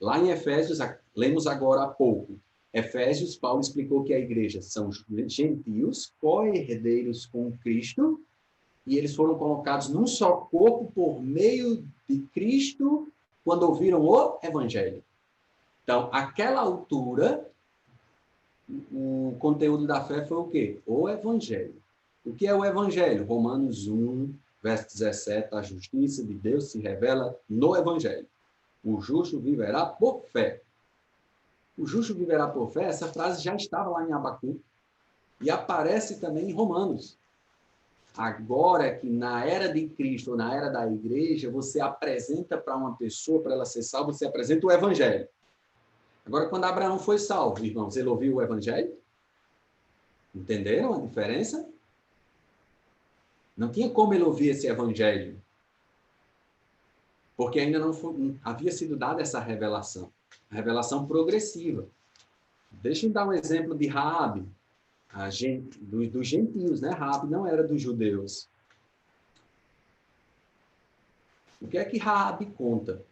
Lá em Efésios, lemos agora há pouco, Efésios, Paulo explicou que a igreja são gentios, co-herdeiros com Cristo, e eles foram colocados num só corpo por meio de Cristo, quando ouviram o Evangelho. Então, àquela altura, o conteúdo da fé foi o quê? O Evangelho. O que é o Evangelho? Romanos 1, verso 17, a justiça de Deus se revela no Evangelho. O justo viverá por fé. O justo viverá por fé, essa frase já estava lá em Abacuque e aparece também em Romanos. Agora que na era de Cristo, ou na era da igreja, você apresenta para uma pessoa, para ela ser salva, você apresenta o Evangelho. Agora, quando Abraão foi salvo, irmãos, ele ouviu o Evangelho? Entenderam a diferença? Não tinha como ele ouvir esse Evangelho, porque ainda não havia sido dada essa revelação, a revelação progressiva. Deixa eu dar um exemplo de Raabe, dos gentios, né? Raabe não era dos judeus. O que é que Raabe conta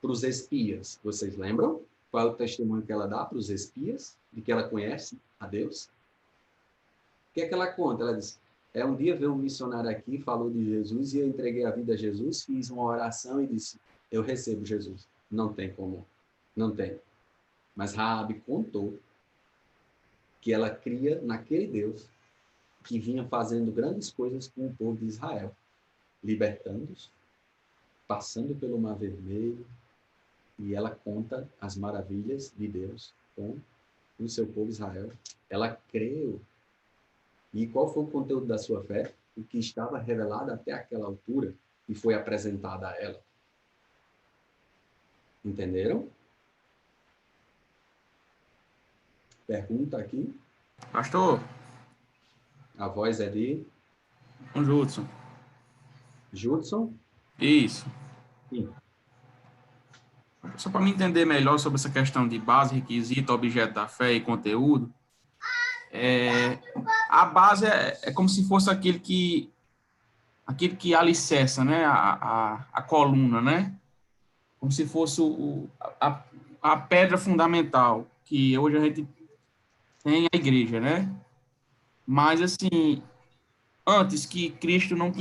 para os espias? Vocês lembram? Qual é o testemunho que ela dá para os espias, de que ela conhece a Deus? O que é que ela conta? Ela diz, um dia veio um missionário aqui, falou de Jesus, e eu entreguei a vida a Jesus, fiz uma oração e disse, eu recebo Jesus. Não tem como Não tem. Mas Raabe contou que ela cria naquele Deus que vinha fazendo grandes coisas com o povo de Israel, libertando-os, passando pelo Mar Vermelho, e ela conta as maravilhas de Deus com o seu povo Israel. Ela creu. E qual foi o conteúdo da sua fé? O que estava revelado até aquela altura e foi apresentado a ela. Entenderam? Pergunta aqui. Pastor, A voz é de um Judson. Judson. Isso. Sim. Só para me entender melhor sobre essa questão de base, requisito, objeto da fé e conteúdo, a base é como se fosse aquele que alicerça, né? A coluna, né? Como se fosse a pedra fundamental, que hoje a gente tem a igreja, né? Mas, assim, antes que Cristo não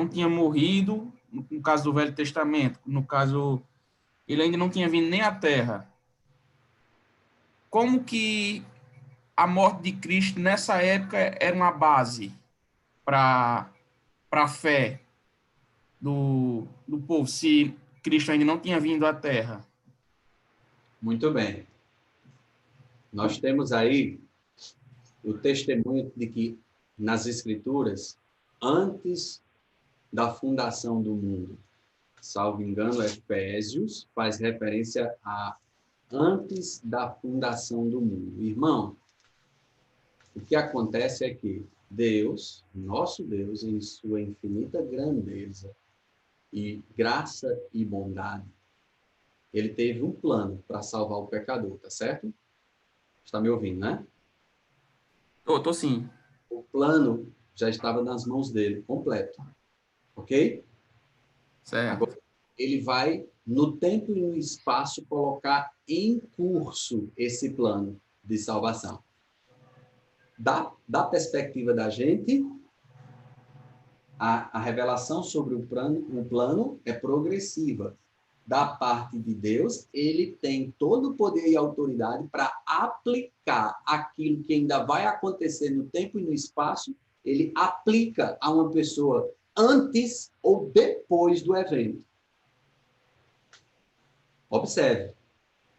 tinha morrido, no caso do Velho Testamento, no caso, ele ainda não tinha vindo nem à Terra. Como que a morte de Cristo, nessa época, era uma base para a fé do povo, se Cristo ainda não tinha vindo à Terra? Muito bem. Nós temos aí o testemunho de que nas Escrituras, antes da fundação do mundo, salvo engano, Efésios faz referência a antes da fundação do mundo. Irmão, o que acontece é que Deus, nosso Deus, em sua infinita grandeza e graça e bondade, ele teve um plano para salvar o pecador, tá certo? Está me ouvindo, né? Tô sim. O plano já estava nas mãos dele, completo. Ok? Certo. Agora, ele vai, no tempo e no espaço, colocar em curso esse plano de salvação. Da perspectiva da gente, a revelação sobre o plano é progressiva. Da parte de Deus, ele tem todo o poder e autoridade para aplicar aquilo que ainda vai acontecer no tempo e no espaço, ele aplica a uma pessoa antes ou depois do evento. Observe,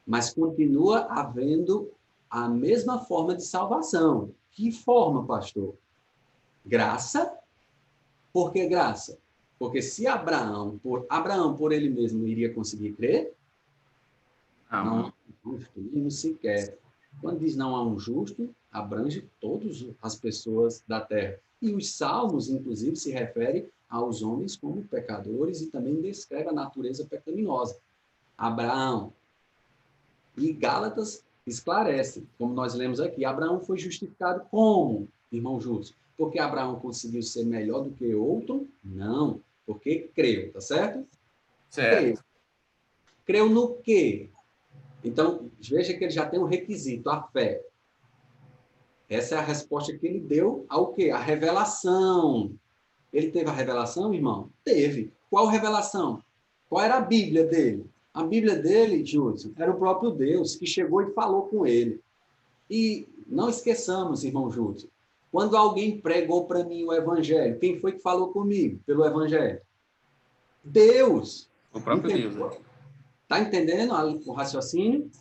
mas continua havendo a mesma forma de salvação. Que forma, pastor? Graça. Por que graça? Porque se Abraão, por ele mesmo, iria conseguir crer, não há um justo, nenhum sequer. Quando diz não há um justo, abrange todas as pessoas da terra. E os salmos, inclusive, se referem aos homens como pecadores e também descreve a natureza pecaminosa. Abraão. E Gálatas esclarece, como nós lemos aqui, Abraão foi justificado como, irmão Júlio? Porque Abraão conseguiu ser melhor do que outro? Não, porque creu, tá certo? Certo. Creu no quê? Então, veja que ele já tem um requisito, a fé. Essa é a resposta que ele deu ao quê? A revelação. Ele teve a revelação, irmão? Teve. Qual revelação? Qual era a Bíblia dele? A Bíblia dele, Júlio, era o próprio Deus que chegou e falou com ele. E não esqueçamos, irmão Júlio, quando alguém pregou para mim o Evangelho, quem foi que falou comigo pelo Evangelho? Deus. O próprio Entendeu? Deus. Está entendendo o raciocínio?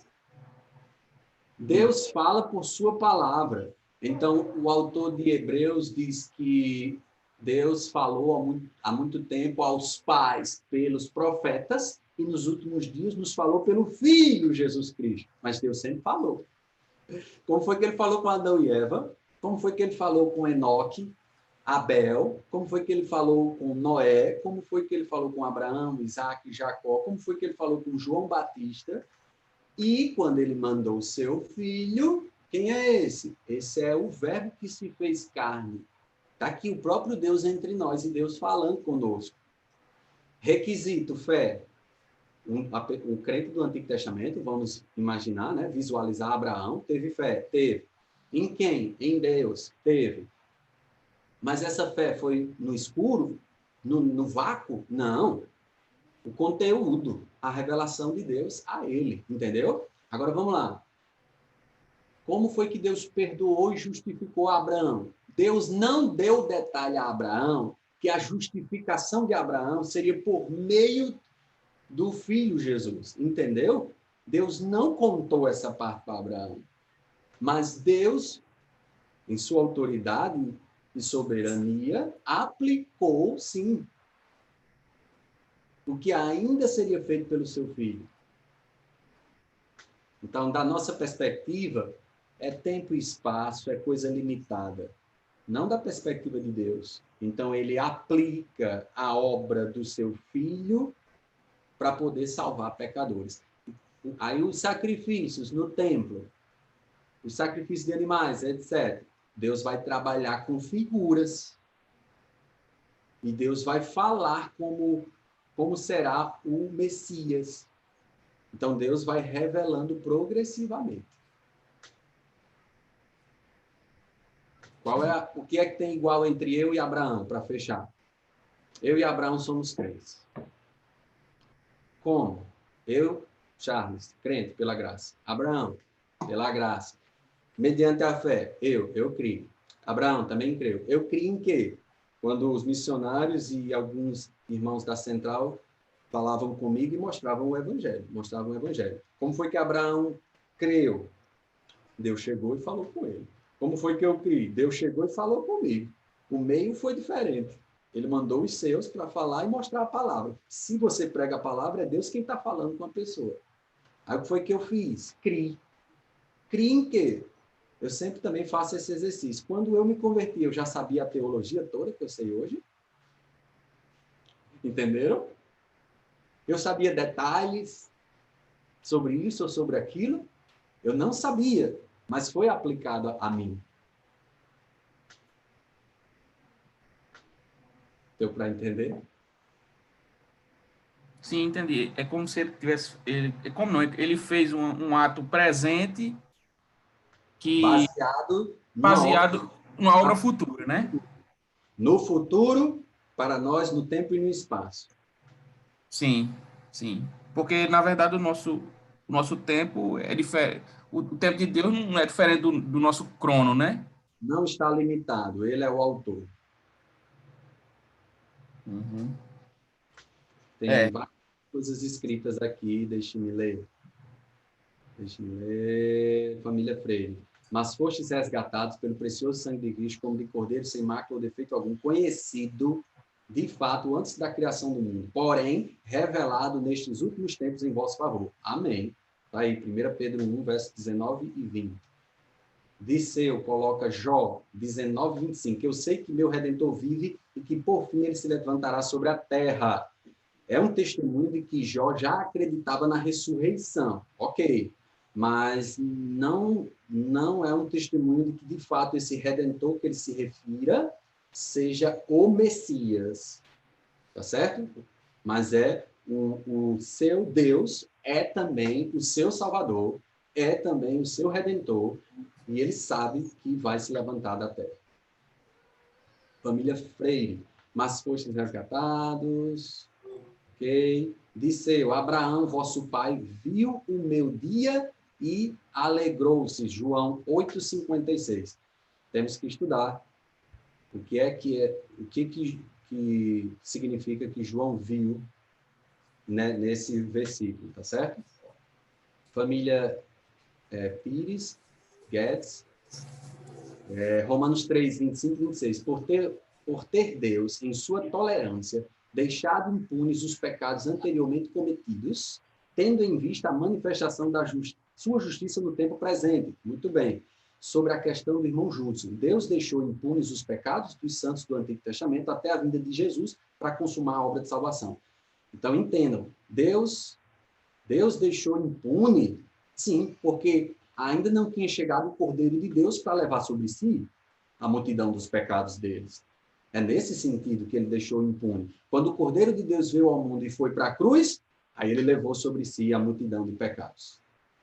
Deus fala por sua palavra. Então, o autor de Hebreus diz que Deus falou há muito tempo aos pais pelos profetas e nos últimos dias nos falou pelo Filho Jesus Cristo. Mas Deus sempre falou. Como foi que ele falou com Adão e Eva? Como foi que ele falou com Enoque, Abel? Como foi que ele falou com Noé? Como foi que ele falou com Abraão, Isaac, Jacó? Como foi que ele falou com João Batista? E quando ele mandou o seu filho, quem é esse? Esse é o verbo que se fez carne. Está aqui o próprio Deus entre nós e Deus falando conosco. Requisito, fé. O crente do Antigo Testamento, vamos imaginar, né? Visualizar Abraão, teve fé? Teve. Em quem? Em Deus. Teve. Mas essa fé foi no escuro? No vácuo? Não. o conteúdo, a revelação de Deus a ele, entendeu? Agora vamos lá. Como foi que Deus perdoou e justificou Abraão? Deus não deu detalhe a Abraão que a justificação de Abraão seria por meio do filho Jesus, entendeu? Deus não contou essa parte para Abraão. Mas Deus, em sua autoridade e soberania, aplicou, sim, o que ainda seria feito pelo seu filho. Então, da nossa perspectiva, é tempo e espaço, é coisa limitada. Não da perspectiva de Deus. Então, ele aplica a obra do seu filho para poder salvar pecadores. Aí, os sacrifícios no templo, os sacrifícios de animais, etc. Deus vai trabalhar com figuras. E Deus vai falar como será o Messias. Então, Deus vai revelando progressivamente. O que é que tem igual entre eu e Abraão, para fechar? Eu e Abraão somos crentes. Como? Eu, Charles, crente pela graça. Abraão, pela graça. Mediante a fé, eu creio. Abraão também creu. Eu creio em quê? Quando os missionários e alguns irmãos da Central falavam comigo e mostravam o Evangelho. Como foi que Abraão creu? Deus chegou e falou com ele. Como foi que eu criei? Deus chegou e falou comigo. O meio foi diferente. Ele mandou os seus para falar e mostrar a palavra. Se você prega a palavra, é Deus quem está falando com a pessoa. Aí o que foi que eu fiz? Criei. Criei em quê? Eu sempre também faço esse exercício. Quando eu me converti, eu já sabia a teologia toda que eu sei hoje. Entenderam? Eu sabia detalhes sobre isso ou sobre aquilo. Eu não sabia, mas foi aplicado a mim. Deu para entender? Sim, entendi. É como se ele tivesse... Ele fez um ato presente que... Baseado numa obra futura, né? No futuro, para nós, no tempo e no espaço. Sim, sim. Porque, na verdade, o nosso tempo é diferente. O tempo de Deus não é diferente do nosso crono, né? Não está limitado. Ele é o autor. Uhum. Tem várias coisas escritas aqui. Deixe-me ler. Família Freire. Mas fostes resgatados pelo precioso sangue de Cristo, como de cordeiro sem mácula ou defeito algum, conhecido, de fato, antes da criação do mundo, porém, revelado nestes últimos tempos em vosso favor. Amém. Está aí, 1 Pedro 1, versos 19 e 20. Disseu, coloca Jó 19, 25, que eu sei que meu Redentor vive e que, por fim, ele se levantará sobre a terra. É um testemunho de que Jó já acreditava na ressurreição. Ok. Mas não é um testemunho de que, de fato, esse Redentor que ele se refira seja o Messias. Tá certo? Mas o seu Deus é também o seu Salvador, é também o seu Redentor, e ele sabe que vai se levantar da terra. Família Freire. Mas fostes resgatados. Ok. Disseu, Abraão, vosso pai, viu o meu dia e alegrou-se. João 8,56. Temos que estudar o que significa que João viu, né, nesse versículo, tá certo? Família Pires, Guedes, Romanos 3, 25 e 26. Por ter Deus, em sua tolerância, deixado impunes os pecados anteriormente cometidos, tendo em vista a manifestação da sua justiça no tempo presente. Muito bem. Sobre a questão do irmão Júlio. Deus deixou impunes os pecados dos santos do Antigo Testamento até a vinda de Jesus para consumar a obra de salvação. Então, entendam. Deus deixou impune, sim, porque ainda não tinha chegado o Cordeiro de Deus para levar sobre si a multidão dos pecados deles. É nesse sentido que ele deixou impune. Quando o Cordeiro de Deus veio ao mundo e foi para a cruz, aí ele levou sobre si a multidão de pecados.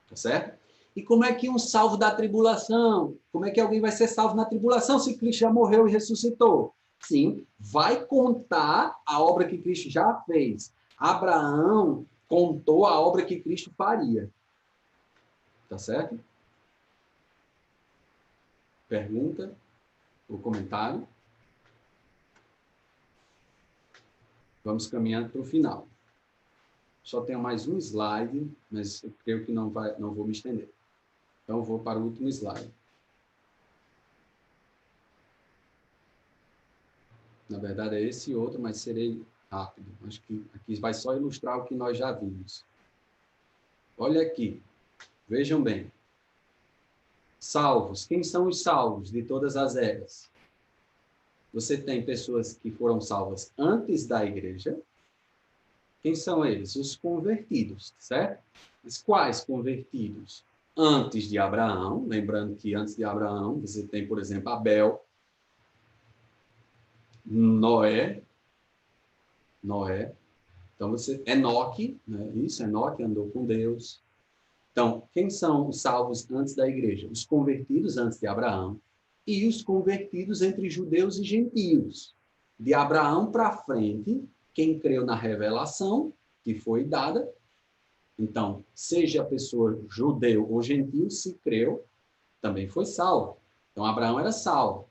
Tá certo? E como é que um salvo da tribulação? Como é que alguém vai ser salvo na tribulação se Cristo já morreu e ressuscitou? Sim, vai contar a obra que Cristo já fez. Abraão contou a obra que Cristo faria. Tá certo? Pergunta ou comentário? Vamos caminhando para o final. Só tenho mais um slide, mas eu creio que não vou me estender. Então, vou para o último slide. Na verdade, é esse outro, mas serei rápido. Acho que aqui vai só ilustrar o que nós já vimos. Olha aqui. Vejam bem. Salvos. Quem são os salvos de todas as eras? Você tem pessoas que foram salvas antes da igreja. Quem são eles? Os convertidos, certo? Mas quais convertidos? Antes de Abraão. Lembrando que antes de Abraão, você tem, por exemplo, Abel, Noé. Então, Enoque, né? Isso, Enoque andou com Deus. Então, quem são os salvos antes da igreja? Os convertidos antes de Abraão e os convertidos entre judeus e gentios. De Abraão para frente, quem creu na revelação que foi dada. Então, seja a pessoa judeu ou gentil, se creu, também foi salvo. Então, Abraão era salvo.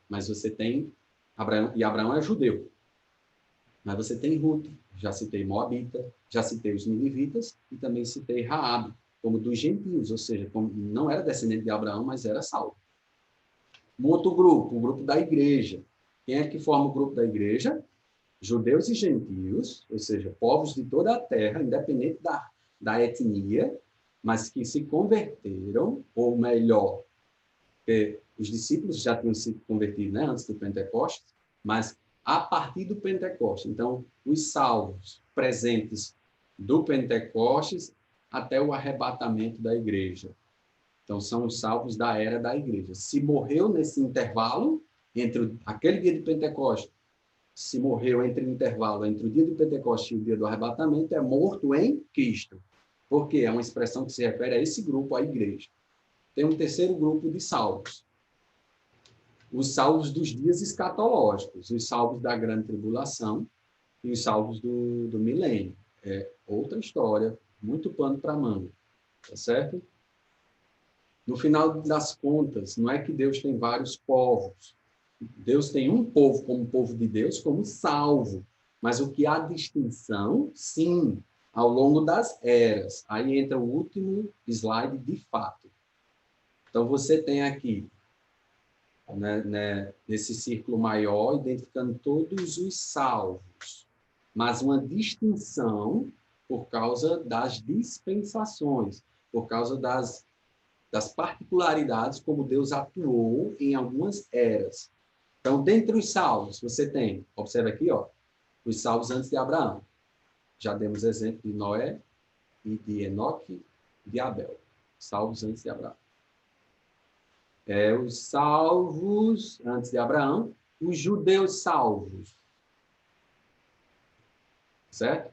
Mas você tem Abraão é judeu. Mas você tem Ruth, já citei Moabita, já citei os ninivitas e também citei Raabe, como dos gentios, ou seja, como não era descendente de Abraão, mas era salvo. Um outro grupo, o grupo da igreja. Quem é que forma o grupo da igreja? Judeus e gentios, ou seja, povos de toda a terra, independente da etnia, mas que se converteram, ou melhor, os discípulos já tinham sido convertidos, né, antes do Pentecostes, mas a partir do Pentecostes. Então, os salvos presentes do Pentecostes até o arrebatamento da igreja. Então, são os salvos da era da igreja. Se morreu nesse intervalo, entre aquele dia de Pentecostes, se morreu entre o intervalo entre o dia de Pentecostes e o dia do arrebatamento, é morto em Cristo. Porque é uma expressão que se refere a esse grupo, a igreja. Tem um terceiro grupo de salvos. Os salvos dos dias escatológicos, os salvos da grande tribulação e os salvos do milênio. É outra história, muito pano para manga, tá certo? No final das contas, não é que Deus tem vários povos. Deus tem um povo como povo de Deus, como salvo. Mas o que há distinção, sim, ao longo das eras. Aí entra o último slide de fato. Então, você tem aqui, nesse círculo maior, identificando todos os salvos, mas uma distinção por causa das dispensações, por causa das particularidades como Deus atuou em algumas eras. Então, dentre os salvos, você tem, observa aqui, os salvos antes de Abraão. Já demos exemplo de Noé e de Enoque e de Abel. Salvos antes de Abraão. Os salvos antes de Abraão, os judeus salvos. Certo?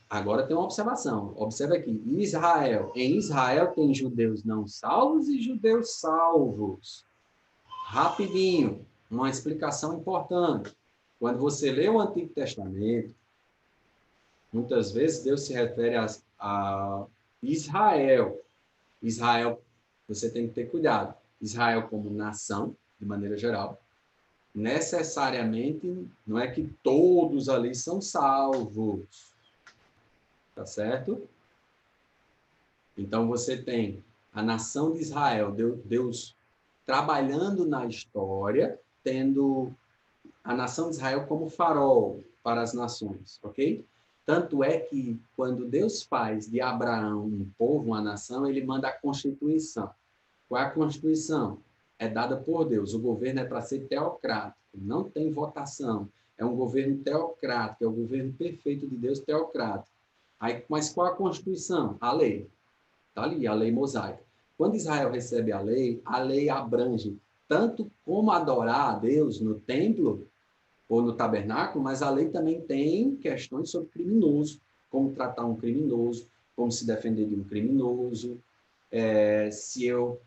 Agora tem uma observação. Observa aqui. Israel. Em Israel tem judeus não salvos e judeus salvos. Rapidinho. Uma explicação importante. Quando você lê o Antigo Testamento, muitas vezes Deus se refere a Israel. Israel, você tem que ter cuidado. Israel como nação, de maneira geral. Necessariamente, não é que todos ali são salvos. Tá certo? Então, você tem a nação de Israel, Deus trabalhando na história, tendo a nação de Israel como farol para as nações, ok? Tanto é que, quando Deus faz de Abraão um povo, uma nação, ele manda a Constituição. Qual é a Constituição? É dada por Deus. O governo é para ser teocrático, não tem votação. É um governo teocrático, é o governo perfeito de Deus, teocrático. Mas qual a Constituição? A lei. Está ali, a lei mosaica. Quando Israel recebe a lei abrange tanto como adorar a Deus no templo ou no tabernáculo, mas a lei também tem questões sobre criminoso, como tratar um criminoso, como se defender de um criminoso, se eu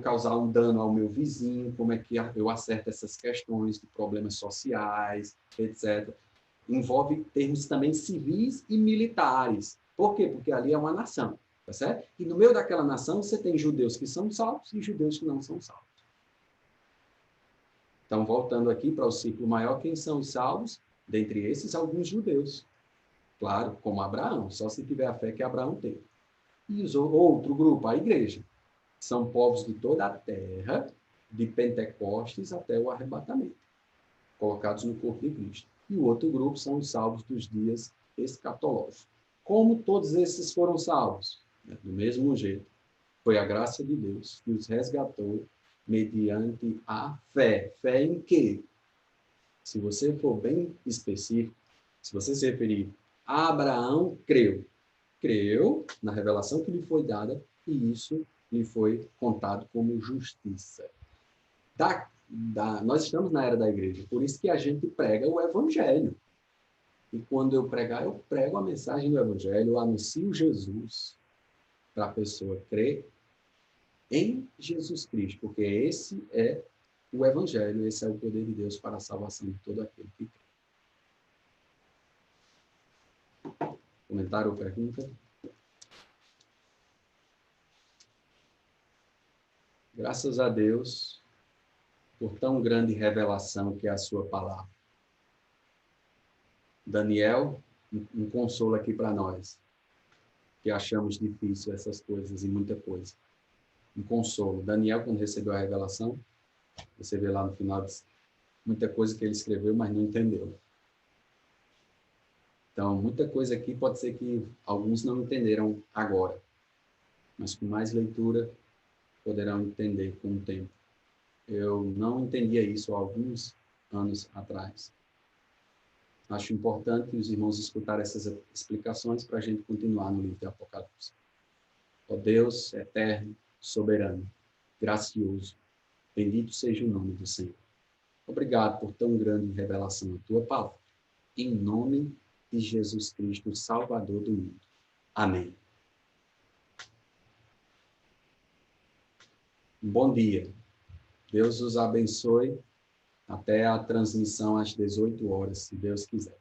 causar um dano ao meu vizinho, como é que eu acerto essas questões de problemas sociais, etc. envolve termos também civis e militares. Por quê? Porque ali é uma nação, tá certo? E no meio daquela nação você tem judeus que são salvos e judeus que não são salvos. Então, voltando aqui para o ciclo maior, quem são os salvos? Dentre esses, alguns judeus. Claro, como Abraão, só se tiver a fé que Abraão teve. E outro grupo, a igreja. São povos de toda a terra, de Pentecostes até o arrebatamento, colocados no corpo de Cristo. E o outro grupo são os salvos dos dias escatológicos. Como todos esses foram salvos? Do mesmo jeito. Foi a graça de Deus que os resgatou mediante a fé. Fé em quê? Se você for bem específico, se você se referir a Abraão, creu. Creu na revelação que lhe foi dada e isso lhe foi contado como justiça. Nós estamos na era da igreja, por isso que a gente prega o evangelho. E quando eu pregar, eu prego a mensagem do evangelho, eu anuncio Jesus para a pessoa crer em Jesus Cristo, porque esse é o evangelho, esse é o poder de Deus para a salvação de todo aquele que crê. Comentário ou pergunta? Graças a Deus por tão grande revelação que é a sua palavra. Daniel, um consolo aqui para nós, que achamos difícil essas coisas e muita coisa. Um consolo. Daniel, quando recebeu a revelação, você vê lá no final, muita coisa que ele escreveu, mas não entendeu. Então, muita coisa aqui pode ser que alguns não entenderam agora, mas com mais leitura poderão entender com o tempo. Eu não entendia isso há alguns anos atrás. Acho importante os irmãos escutarem essas explicações para a gente continuar no livro de Apocalipse. Ó Deus eterno, soberano, gracioso, bendito seja o nome do Senhor. Obrigado por tão grande revelação da tua palavra. Em nome de Jesus Cristo, Salvador do mundo. Amém. Um bom dia. Deus os abençoe. Até a transmissão às 18 horas, se Deus quiser.